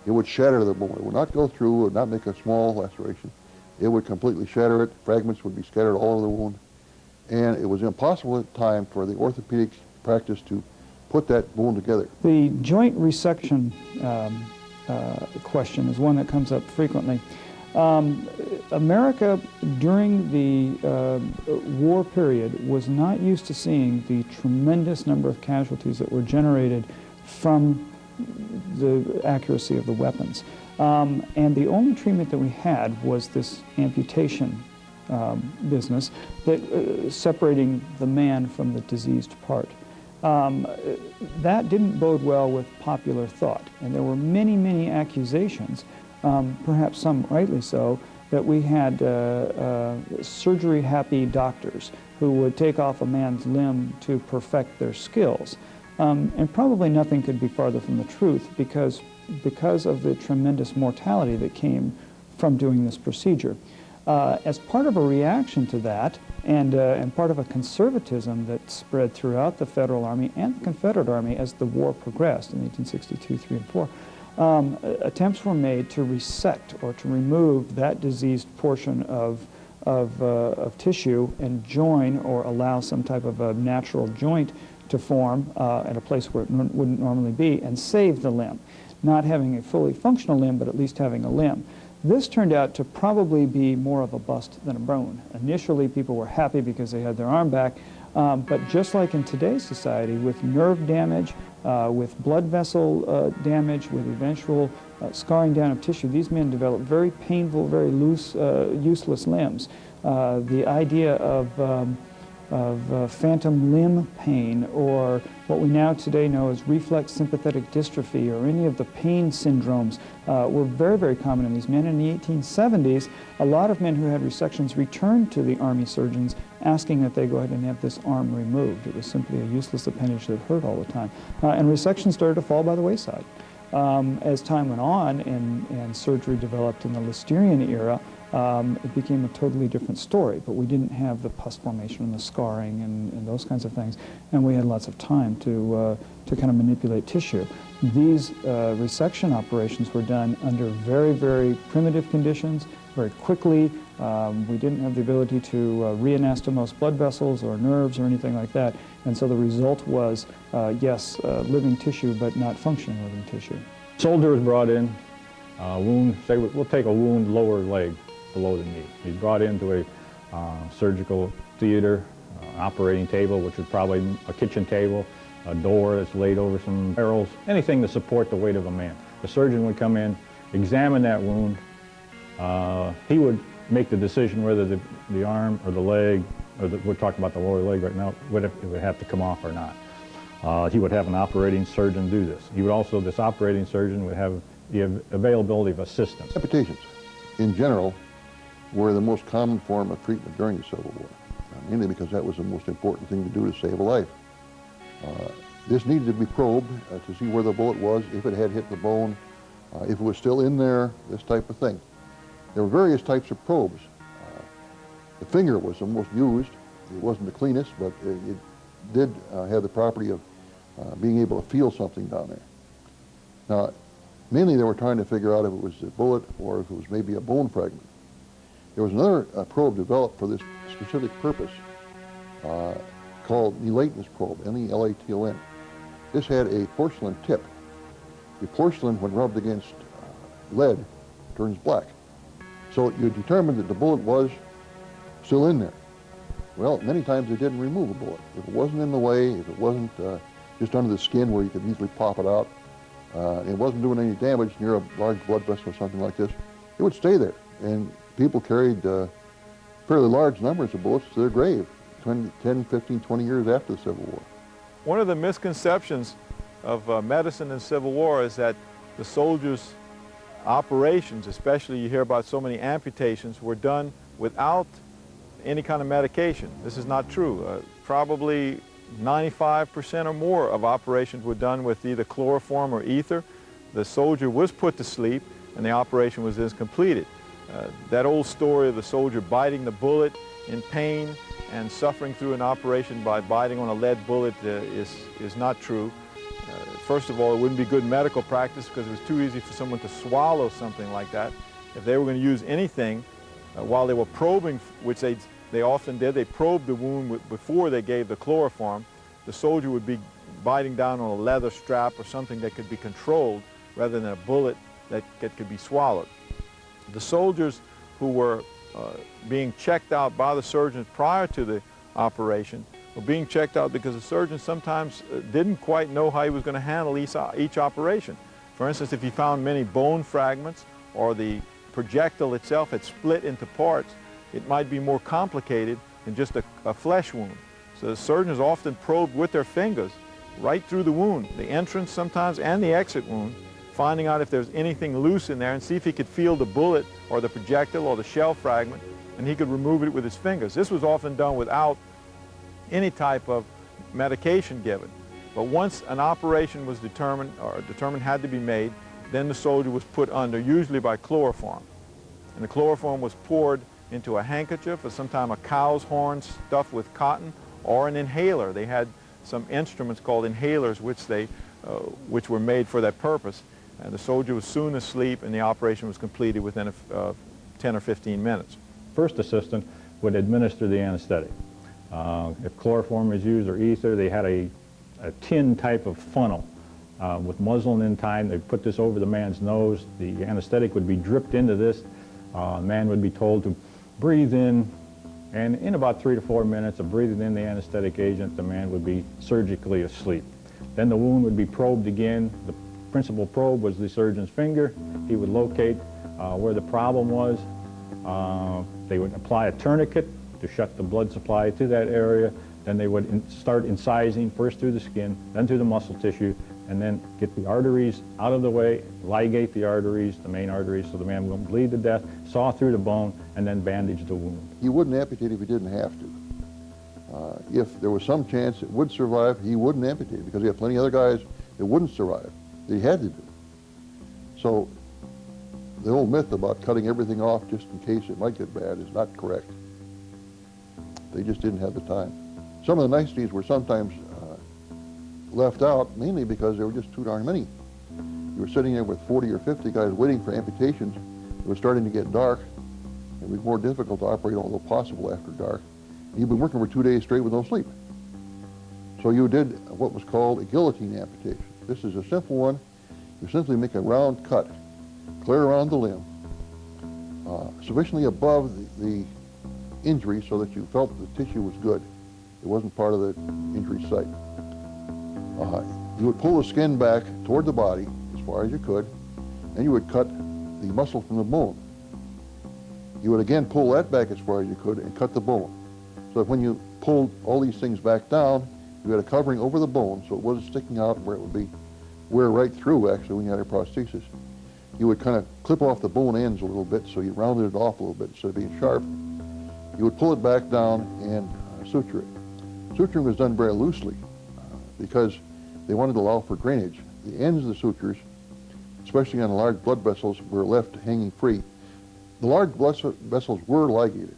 It would shatter the bone. It would not go through, it would not make a small laceration. It would completely shatter it. Fragments would be scattered all over the wound. And it was impossible at the time for the orthopedic practice to put that bone together. The joint resection question is one that comes up frequently. America, during the war period, was not used to seeing the tremendous number of casualties that were generated from the accuracy of the weapons. And the only treatment that we had was this amputation business, that separating the man from the diseased part. That didn't bode well with popular thought, and there were many, many accusations, perhaps some rightly so, that we had surgery-happy doctors who would take off a man's limb to perfect their skills. And probably nothing could be farther from the truth because of the tremendous mortality that came from doing this procedure. As part of a reaction to that, and part of a conservatism that spread throughout the Federal Army and the Confederate Army as the war progressed in 1862, 3, and 4, attempts were made to resect or to remove that diseased portion of tissue and join or allow some type of a natural joint to form at a place where it wouldn't normally be, and save the limb. Not having a fully functional limb, but at least having a limb. This turned out to probably be more of a bust than a bone. Initially, people were happy because they had their arm back, but just like in today's society, with nerve damage, with blood vessel damage, with eventual scarring down of tissue, these men developed very painful, very loose, useless limbs. The idea of phantom limb pain, or what we now today know as reflex sympathetic dystrophy, or any of the pain syndromes were very, very common in these men. In the 1870s, a lot of men who had resections returned to the Army surgeons asking that they go ahead and have this arm removed. It was simply a useless appendage that hurt all the time. And resection started to fall by the wayside. As time went on and surgery developed in the Listerian era, it became a totally different story, but we didn't have the pus formation and the scarring and those kinds of things, and we had lots of time to kind of manipulate tissue. These resection operations were done under very, very primitive conditions, very quickly. We didn't have the ability to reanastomose blood vessels or nerves or anything like that, and so the result was, yes, living tissue, but not functioning living tissue. Soldier was brought in wound, say we'll take a wound lower leg below the knee. He's brought into a surgical theater, operating table, which is probably a kitchen table, a door that's laid over some barrels, anything to support the weight of a man. The surgeon would come in, examine that wound. He would make the decision whether the arm or the leg, or we're talking about the lower leg right now, it would have to come off or not. He would have an operating surgeon do this. He would also, this operating surgeon would have the availability of assistants. Amputations, in general, were the most common form of treatment during the Civil War, mainly because that was the most important thing to do to save a life. This needed to be probed to see where the bullet was, if it had hit the bone, if it was still in there, this type of thing. There were various types of probes. The finger was the most used. It wasn't the cleanest, but it did have the property of being able to feel something down there. Now, mainly they were trying to figure out if it was a bullet or if it was maybe a bone fragment. There was another probe developed for this specific purpose called the lateness probe, N-E-L-A-T-O-N. This had a porcelain tip. The porcelain, when rubbed against lead, turns black. So you determined that the bullet was still in there. Well, many times they didn't remove a bullet. If it wasn't in the way, if it wasn't just under the skin where you could easily pop it out, it wasn't doing any damage near a large blood vessel or something like this, it would stay there. And people carried fairly large numbers of bullets to their grave, 10, 15, 20 years after the Civil War. One of the misconceptions of medicine in Civil War is that the soldiers' operations, especially you hear about so many amputations, were done without any kind of medication. This is not true. Probably 95% or more of operations were done with either chloroform or ether. The soldier was put to sleep and the operation was then completed. That old story of the soldier biting the bullet in pain and suffering through an operation by biting on a lead bullet is not true. First of all, it wouldn't be good medical practice because it was too easy for someone to swallow something like that. If they were going to use anything, while they were probing, which they often did, they probed the wound before they gave the chloroform, the soldier would be biting down on a leather strap or something that could be controlled rather than a bullet that could be swallowed. The soldiers who were being checked out by the surgeons prior to the operation were being checked out because the surgeon sometimes didn't quite know how he was going to handle each operation. For instance, if he found many bone fragments or the projectile itself had split into parts, it might be more complicated than just a flesh wound. So the surgeons often probed with their fingers right through the wound, the entrance sometimes and the exit wound, finding out if there's anything loose in there and see if he could feel the bullet or the projectile or the shell fragment, and he could remove it with his fingers. This was often done without any type of medication given. But once an operation was determined had to be made, then the soldier was put under, usually by chloroform. And the chloroform was poured into a handkerchief or sometimes a cow's horn stuffed with cotton or an inhaler. They had some instruments called inhalers which were made for that purpose. And the soldier was soon asleep and the operation was completed within 10 or 15 minutes. First assistant would administer the anesthetic. If chloroform is used or ether, they had a tin type of funnel with muslin in time. They'd put this over the man's nose. The anesthetic would be dripped into this. The man would be told to breathe in, and in about 3 to 4 minutes of breathing in the anesthetic agent, the man would be surgically asleep. Then the wound would be probed again. The principal probe was the surgeon's finger. He would locate where the problem was. They would apply a tourniquet to shut the blood supply to that area. Then they would start incising, first through the skin, then through the muscle tissue, and then get the arteries out of the way, ligate the arteries, the main arteries, so the man won't bleed to death, saw through the bone, and then bandage the wound. He wouldn't amputate if he didn't have to. If there was some chance it would survive, he wouldn't amputate because he had plenty of other guys that wouldn't survive, that he had to do. So the old myth about cutting everything off just in case it might get bad is not correct. They just didn't have the time. Some of the niceties were sometimes left out, mainly because there were just too darn many. You were sitting there with 40 or 50 guys waiting for amputations. It was starting to get dark. It was more difficult to operate, although possible after dark. And you'd been working for 2 days straight with no sleep. So you did what was called a guillotine amputation. This is a simple one. You simply make a round cut clear around the limb, sufficiently above the injury so that you felt the tissue was good. It wasn't part of the injury site. You would pull the skin back toward the body as far as you could, and you would cut the muscle from the bone. You would again pull that back as far as you could and cut the bone. So that when you pulled all these things back down, you had a covering over the bone so it wasn't sticking out where it would wear right through actually when you had a prosthesis. You would kind of clip off the bone ends a little bit so you rounded it off a little bit instead of being sharp. You would pull it back down and suture it. Suturing was done very loosely because they wanted to allow for drainage. The ends of the sutures, especially on the large blood vessels, were left hanging free. The large blood vessels were ligated.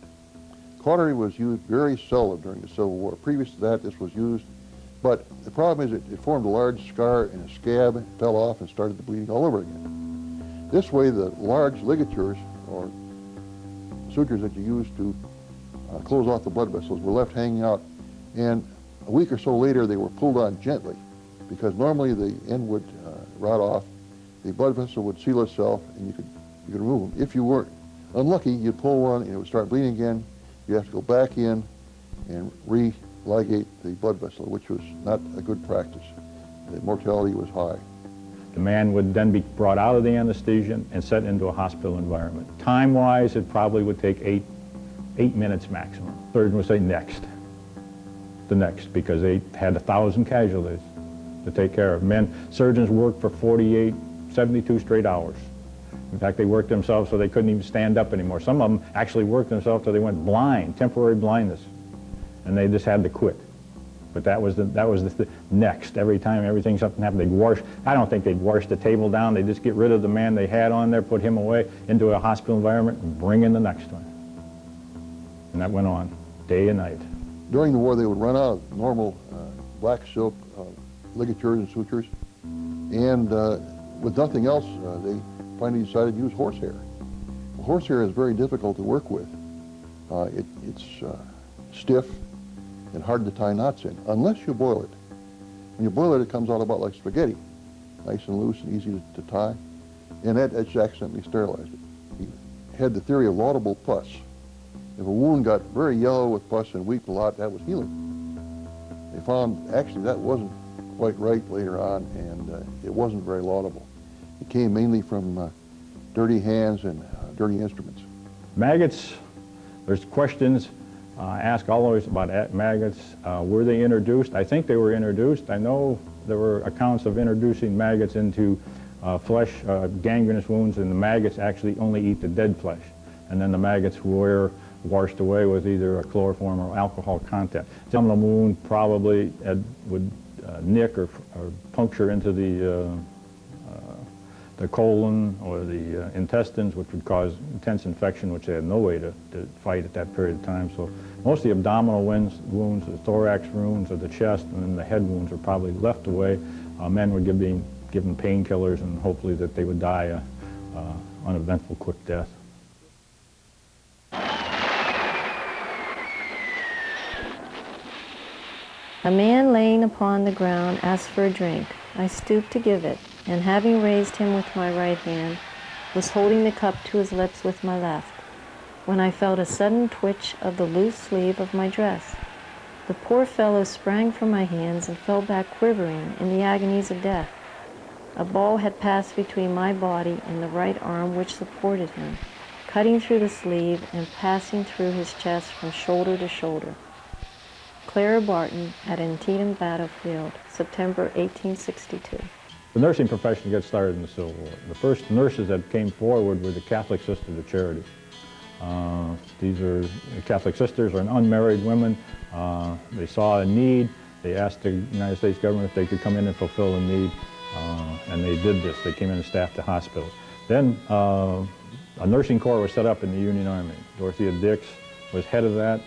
Cautery was used very seldom during the Civil War. Previous to that, this was used, but the problem is it formed a large scar and a scab, and fell off and started the bleeding all over again. This way, the large ligatures, or sutures that you use to close off the blood vessels, were left hanging out, and a week or so later, they were pulled on gently, because normally the end would rot off, the blood vessel would seal itself, and you could remove them. If you were unlucky, you'd pull one and it would start bleeding again. You have to go back in and re-ligate the blood vessel, which was not a good practice. The mortality was high. The man would then be brought out of the anesthesia and set into a hospital environment. Time-wise, it probably would take eight minutes maximum. Surgeon would say next, the next, because they had 1,000 casualties to take care of. Surgeons worked for 48, 72 straight hours. In fact, they worked themselves so they couldn't even stand up anymore. Some of them actually worked themselves till they went blind, temporary blindness, and they just had to quit. But that was the next. Every time something happened, they'd wash. I don't think they'd wash the table down. They'd just get rid of the man they had on there, put him away into a hospital environment, and bring in the next one. And that went on day and night. During the war, they would run out of normal black silk ligatures and sutures, and with nothing else, they finally decided to use horsehair. Well, horsehair is very difficult to work with. It's stiff and hard to tie knots in, unless you boil it. When you boil it, it comes out about like spaghetti, nice and loose and easy to tie, and that accidentally sterilized it. He had the theory of laudable pus. If a wound got very yellow with pus and weeped a lot, that was healing. They found actually that wasn't quite right later on, and it wasn't very laudable. It came mainly from dirty hands and dirty instruments. Maggots, there's questions asked always about maggots. Were they introduced? I think they were introduced. I know there were accounts of introducing maggots into flesh, gangrenous wounds, and the maggots actually only eat the dead flesh. And then the maggots were washed away with either a chloroform or alcohol content. Some of the wound probably would nick or puncture into the colon or the intestines, which would cause intense infection, which they had no way to fight at that period of time. So most of the abdominal wounds, the thorax wounds, or the chest, and then the head wounds are probably left away. Men were given painkillers, and hopefully that they would die uneventful, quick death. A man laying upon the ground asked for a drink. I stooped to give it, and having raised him with my right hand, was holding the cup to his lips with my left, when I felt a sudden twitch of the loose sleeve of my dress. The poor fellow sprang from my hands and fell back quivering in the agonies of death. A ball had passed between my body and the right arm which supported him, cutting through the sleeve and passing through his chest from shoulder to shoulder. Clara Barton at Antietam Battlefield, September 1862. The nursing profession gets started in the Civil War. The first nurses that came forward were the Catholic Sisters of Charity. These are Catholic sisters, are unmarried women. They saw a need. They asked the United States government if they could come in and fulfill the need, and they did this. They came in and staffed the hospitals. Then a nursing corps was set up in the Union Army. Dorothea Dix was head of that.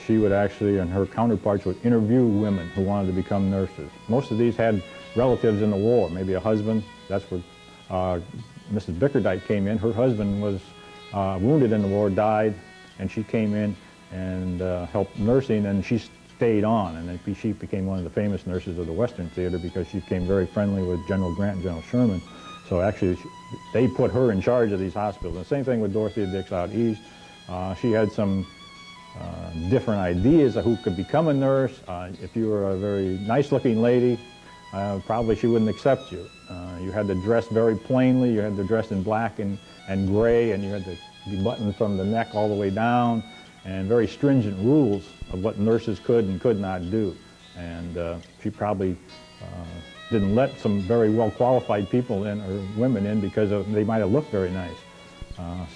She would actually, and her counterparts would interview women who wanted to become nurses. Most of these had relatives in the war, maybe a husband. That's where Mrs. Bickerdike came in. Her husband was wounded in the war, died, and she came in and helped nursing, and she stayed on, and then she became one of the famous nurses of the Western Theater because she became very friendly with General Grant and General Sherman. So actually, they put her in charge of these hospitals. And the same thing with Dorothea Dix out east. She had some different ideas of who could become a nurse. If you were a very nice-looking lady, probably she wouldn't accept you. You had to dress very plainly. You had to dress in black and gray, and you had to be buttoned from the neck all the way down, and very stringent rules of what nurses could and could not do. And she probably didn't let some very well-qualified people in, or women in, because they might have looked very nice.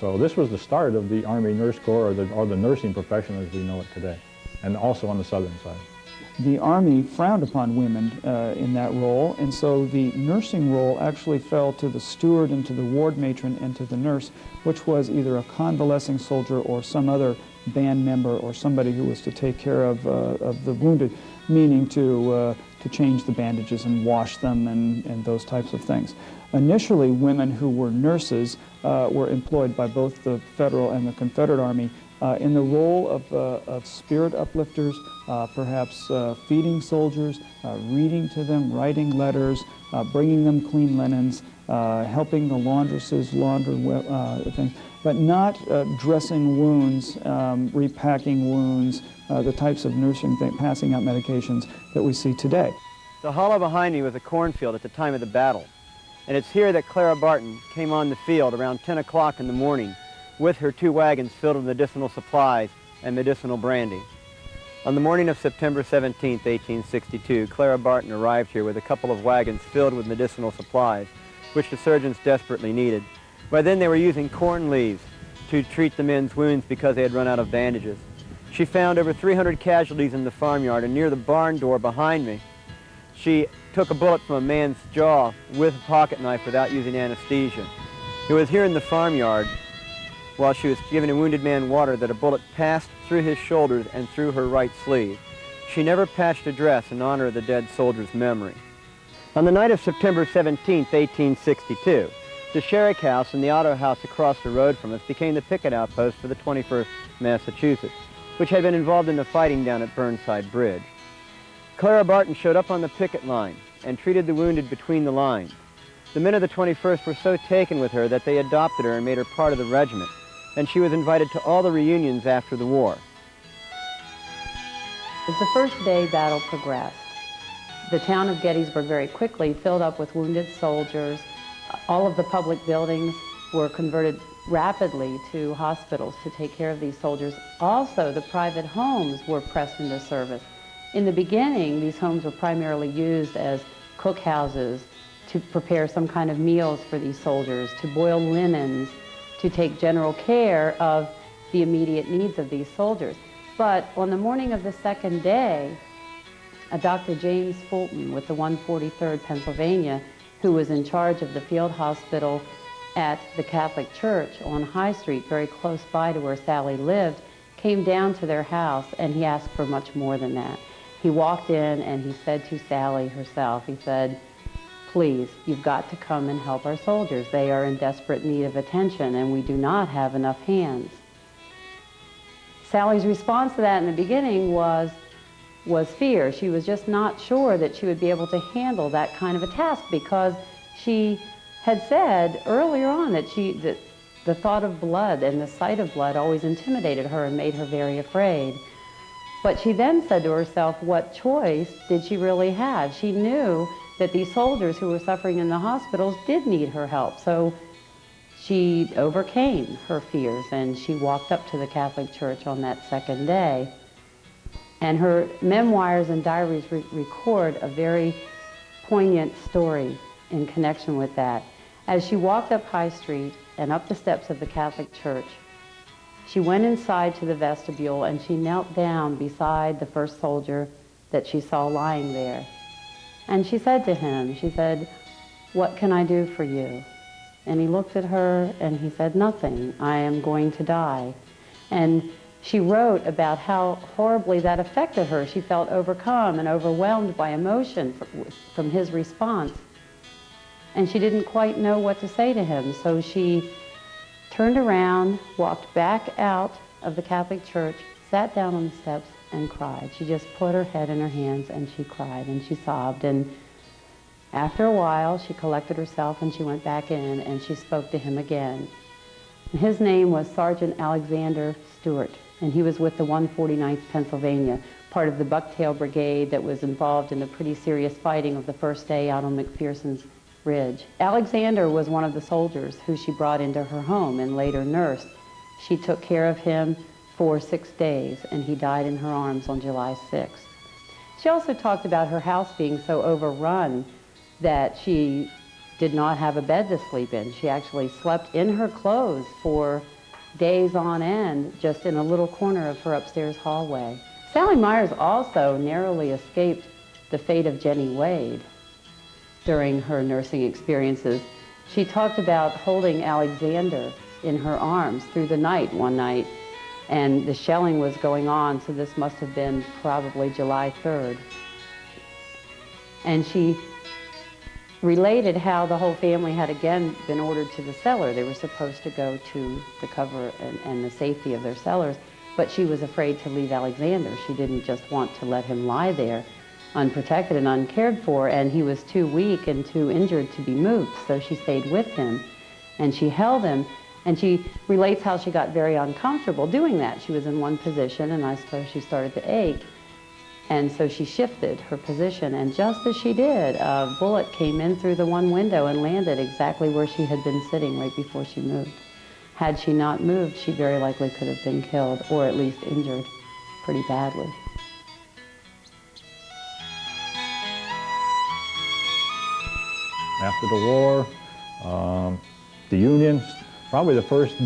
So this was the start of the Army Nurse Corps, or the nursing profession as we know it today, and also on the southern side. The Army frowned upon women in that role, and so the nursing role actually fell to the steward and to the ward matron and to the nurse, which was either a convalescing soldier or some other band member or somebody who was to take care of the wounded, meaning to change the bandages and wash them and those types of things. Initially, women who were nurses were employed by both the Federal and the Confederate Army in the role of spirit uplifters, perhaps feeding soldiers, reading to them, writing letters, bringing them clean linens, helping the laundresses launder things, but not dressing wounds, repacking wounds, the types of nursing things, passing out medications that we see today. The hollow behind me was a cornfield at the time of the battle, and it's here that Clara Barton came on the field around 10 o'clock in the morning with her 2 wagons filled with medicinal supplies and medicinal brandy. On the morning of September 17, 1862, Clara Barton arrived here with a couple of wagons filled with medicinal supplies, which the surgeons desperately needed. By then they were using corn leaves to treat the men's wounds because they had run out of bandages. She found over 300 casualties in the farmyard, and near the barn door behind me, she took a bullet from a man's jaw with a pocket knife without using anesthesia. It was here in the farmyard, while she was giving a wounded man water, that a bullet passed through his shoulders and through her right sleeve. She never patched a dress in honor of the dead soldier's memory. On the night of September 17, 1862, the Sherrick House and the auto house across the road from us became the picket outpost for the 21st Massachusetts, which had been involved in the fighting down at Burnside Bridge. Clara Barton showed up on the picket line and treated the wounded between the lines. The men of the 21st were so taken with her that they adopted her and made her part of the regiment, and she was invited to all the reunions after the war. As the first day battle progressed, the town of Gettysburg very quickly filled up with wounded soldiers. All of the public buildings were converted rapidly to hospitals to take care of these soldiers. Also, the private homes were pressed into service. In the beginning, these homes were primarily used as cookhouses to prepare some kind of meals for these soldiers, to boil linens, to take general care of the immediate needs of these soldiers. But on the morning of the second day, a Dr. James Fulton with the 143rd Pennsylvania, who was in charge of the field hospital at the Catholic Church on High Street, very close by to where Sally lived, came down to their house, and he asked for much more than that. He walked in and he said to Sally herself, he said, "Please, you've got to come and help our soldiers. They are in desperate need of attention, and we do not have enough hands." Sally's response to that in the beginning was fear. She was just not sure that she would be able to handle that kind of a task, because she had said earlier on that the thought of blood and the sight of blood always intimidated her and made her very afraid. But she then said to herself, what choice did she really have? She knew that these soldiers who were suffering in the hospitals did need her help. So she overcame her fears, and she walked up to the Catholic Church on that second day. And her memoirs and diaries record a very poignant story in connection with that. As she walked up High Street and up the steps of the Catholic Church, she went inside to the vestibule and she knelt down beside the first soldier that she saw lying there. And she said to him, she said, "What can I do for you?" And he looked at her and he said, "Nothing. I am going to die." And she wrote about how horribly that affected her. She felt overcome and overwhelmed by emotion from his response. And she didn't quite know what to say to him. So she turned around, walked back out of the Catholic Church, sat down on the steps and cried. She just put her head in her hands and she cried and she sobbed. And After a while, she collected herself and she went back in and she spoke to him again. His name was Sergeant Alexander Stewart, and he was with the 149th Pennsylvania, part of the Bucktail Brigade that was involved in the pretty serious fighting of the first day out on McPherson's Ridge. Alexander was one of the soldiers who she brought into her home and later nursed. She took care of him for 6 days, and he died in her arms on July 6th. She also talked about her house being so overrun that she did not have a bed to sleep in. She actually slept in her clothes for days on end, just in a little corner of her upstairs hallway. Sally Myers also narrowly escaped the fate of Jenny Wade during her nursing experiences. She talked about holding Alexander in her arms through the night one night, and the shelling was going on, so this must have been probably July 3rd. And she related how the whole family had again been ordered to the cellar. They were supposed to go to the cover and the safety of their cellars, but she was afraid to leave Alexander. She didn't just want to let him lie there unprotected and uncared for, and he was too weak and too injured to be moved, so she stayed with him and she held him, and she relates how she got very uncomfortable doing that. She was in one position and I suppose she started to ache, and so she shifted her position, and just as she did, a bullet came in through the one window and landed exactly where she had been sitting right before she moved. Had she not moved, she very likely could have been killed, or at least injured pretty badly. After the war, the Union, probably the first,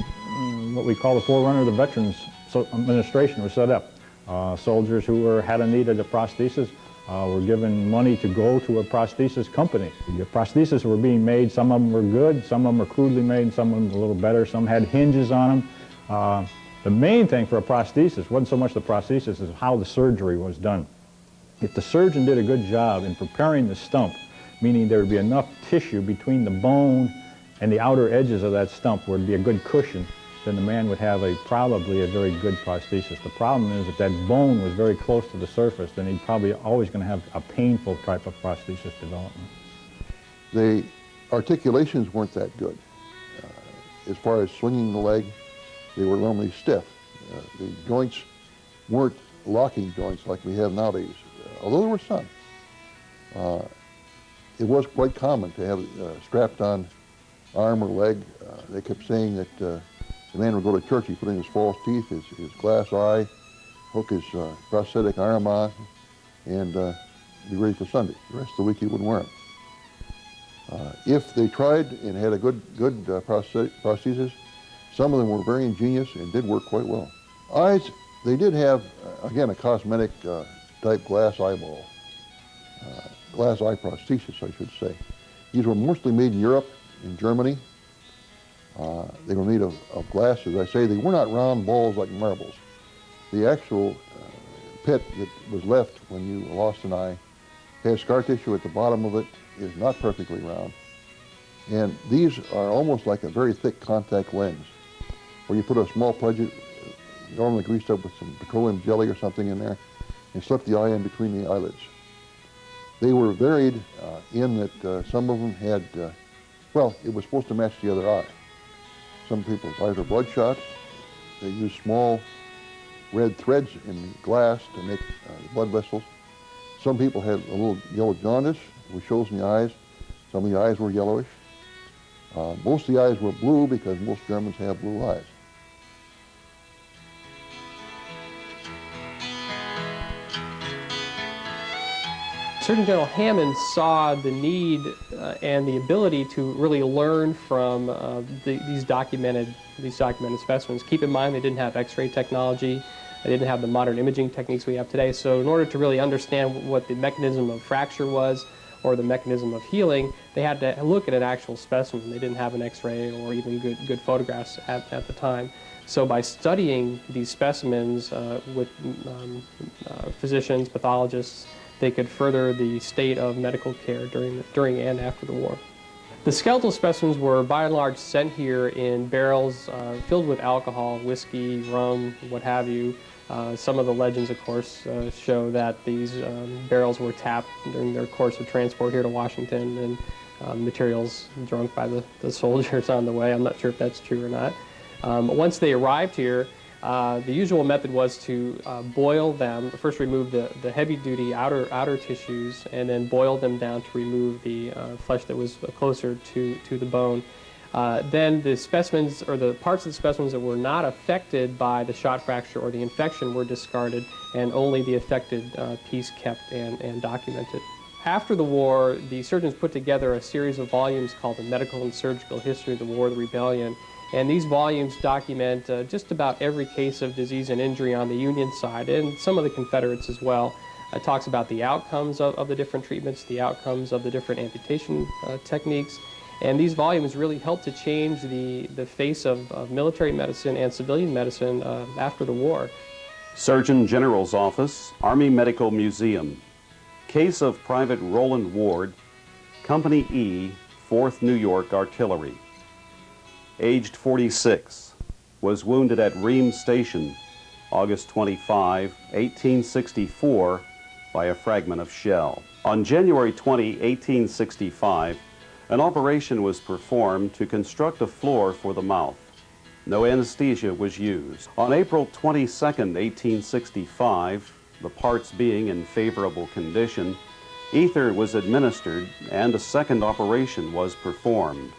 what we call the forerunner of the Veterans Administration, was set up. Soldiers who had a need of the prosthesis were given money to go to a prosthesis company. The prostheses were being made. Some of them were good, some of them were crudely made, and some of them a little better. Some had hinges on them. The main thing for a prosthesis wasn't so much the prosthesis as how the surgery was done. If the surgeon did a good job in preparing the stump, meaning there would be enough tissue between the bone and the outer edges of that stump where it would be a good cushion, then the man would have probably a very good prosthesis. The problem is that that bone was very close to the surface, then he's probably always going to have a painful type of prosthesis development. The articulations weren't that good. As far as swinging the leg, they were normally stiff. The joints weren't locking joints like we have nowadays, although there were some. It was quite common to have strapped on arm or leg. They kept saying that the man would go to church, he'd put in his false teeth, his glass eye, hook his prosthetic arm on, and be ready for Sunday. The rest of the week he wouldn't wear them. If they tried and had a good prosthesis, some of them were very ingenious and did work quite well. Eyes, they did have, again, a cosmetic type glass eyeball. Glass eye prosthesis, I should say. These were mostly made in Europe, in Germany. They were made of glass, as I say. They were not round balls like marbles. The actual pit that was left when you lost an eye has scar tissue at the bottom of it, is not perfectly round. And these are almost like a very thick contact lens, where you put a small pledget, normally greased up with some petroleum jelly or something in there, and slip the eye in between the eyelids. They were varied in that some of them had, well, it was supposed to match the other eye. Some people's eyes were bloodshot. They used small red threads in glass to make the blood vessels. Some people had a little yellow jaundice, which shows in the eyes. Some of the eyes were yellowish. Most of the eyes were blue because most Germans have blue eyes. Surgeon General Hammond saw the need and the ability to really learn from these documented specimens. Keep in mind, they didn't have X-ray technology. They didn't have the modern imaging techniques we have today. So in order to really understand what the mechanism of fracture was or the mechanism of healing, they had to look at an actual specimen. They didn't have an X-ray or even good photographs at the time. So by studying these specimens with physicians, pathologists, they could further the state of medical care during and after the war. The skeletal specimens were by and large sent here in barrels filled with alcohol, whiskey, rum, what have you, Some of the legends, of course, show that these barrels were tapped during their course of transport here to Washington, and materials drunk by the soldiers on the way. I'm not sure if that's true or not. Once they arrived here, the usual method was to boil them, first remove the heavy-duty outer tissues, and then boil them down to remove the flesh that was closer to the bone. Then the specimens, or the parts of the specimens that were not affected by the shot fracture or the infection, were discarded, and only the affected piece kept and documented. After the war, the surgeons put together a series of volumes called the Medical and Surgical History of the War of the Rebellion. And these volumes document just about every case of disease and injury on the Union side, and some of the Confederates as well. It talks about the outcomes of the different treatments, the outcomes of the different amputation techniques. And these volumes really helped to change the face of military medicine and civilian medicine after the war. Surgeon General's Office, Army Medical Museum. Case of Private Roland Ward, Company E, 4th New York Artillery. Aged 46, was wounded at Reams Station, August 25, 1864, by a fragment of shell. On January 20, 1865, an operation was performed to construct a floor for the mouth. No anesthesia was used. On April 22, 1865, the parts being in favorable condition, ether was administered and a second operation was performed.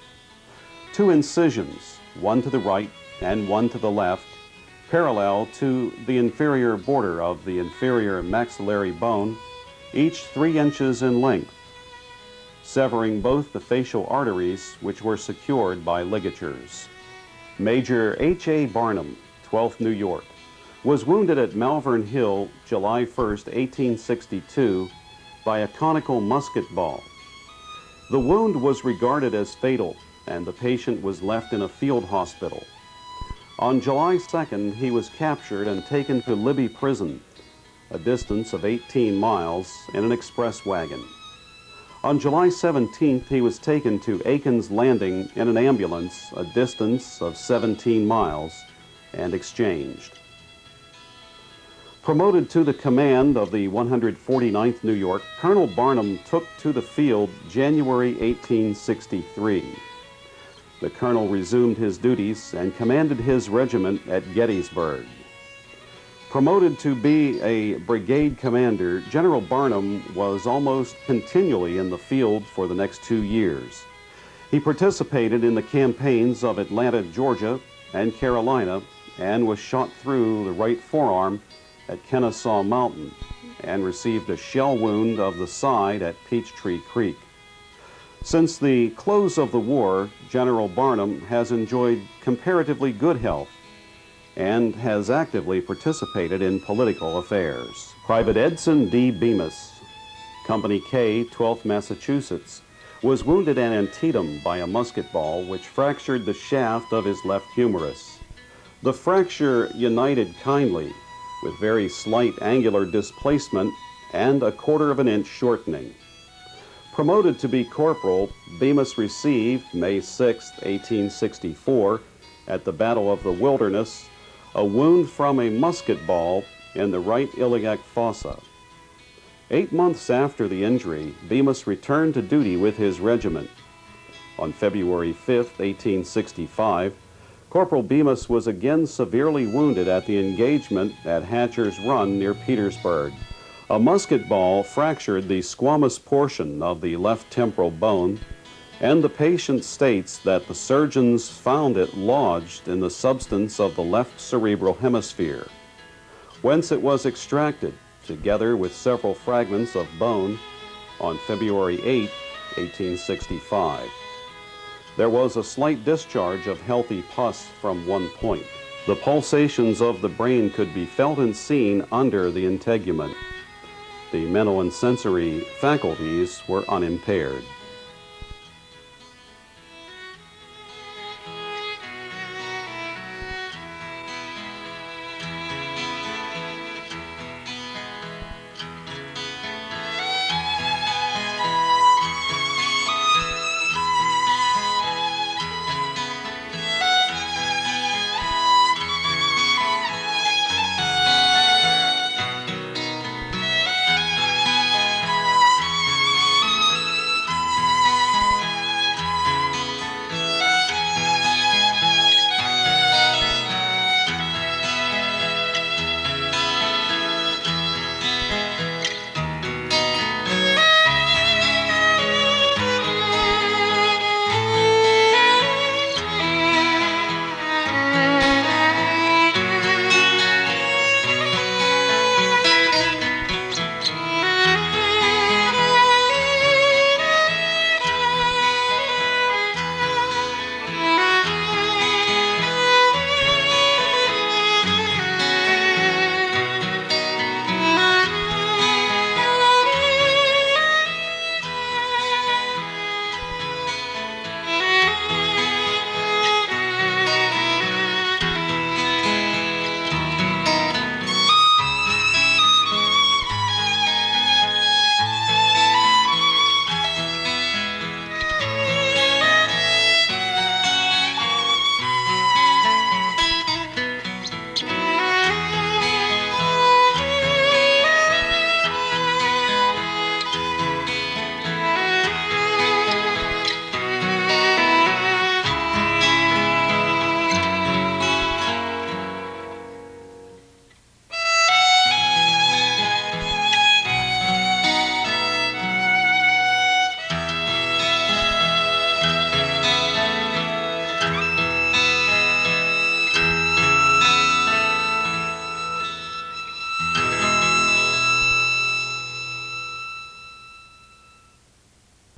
2 incisions, one to the right and one to the left, parallel to the inferior border of the inferior maxillary bone, each 3 inches in length, severing both the facial arteries, which were secured by ligatures. Major H.A. Barnum, 12th New York, was wounded at Malvern Hill, July 1, 1862, by a conical musket ball. The wound was regarded as fatal, and the patient was left in a field hospital. On July 2nd, he was captured and taken to Libby Prison, a distance of 18 miles, in an express wagon. On July 17th, he was taken to Aiken's Landing in an ambulance, a distance of 17 miles, and exchanged. Promoted to the command of the 149th New York, Colonel Barnum took to the field January 1863. The colonel resumed his duties and commanded his regiment at Gettysburg. Promoted to be a brigade commander, General Barnum was almost continually in the field for the next 2 years. He participated in the campaigns of Atlanta, Georgia, and Carolina, and was shot through the right forearm at Kennesaw Mountain, and received a shell wound of the side at Peachtree Creek. Since the close of the war, General Barnum has enjoyed comparatively good health and has actively participated in political affairs. Private Edson D. Bemis, Company K, 12th Massachusetts, was wounded at Antietam by a musket ball which fractured the shaft of his left humerus. The fracture united kindly with very slight angular displacement and a 1/4 inch shortening. Promoted to be corporal, Bemis received, May 6, 1864, at the Battle of the Wilderness, a wound from a musket ball in the right iliac fossa. 8 months after the injury, Bemis returned to duty with his regiment. On February 5, 1865, Corporal Bemis was again severely wounded at the engagement at Hatcher's Run near Petersburg. A musket ball fractured the squamous portion of the left temporal bone, and the patient states that the surgeons found it lodged in the substance of the left cerebral hemisphere, whence it was extracted, together with several fragments of bone, on February 8, 1865. There was a slight discharge of healthy pus from one point. The pulsations of the brain could be felt and seen under the integument. The mental and sensory faculties were unimpaired.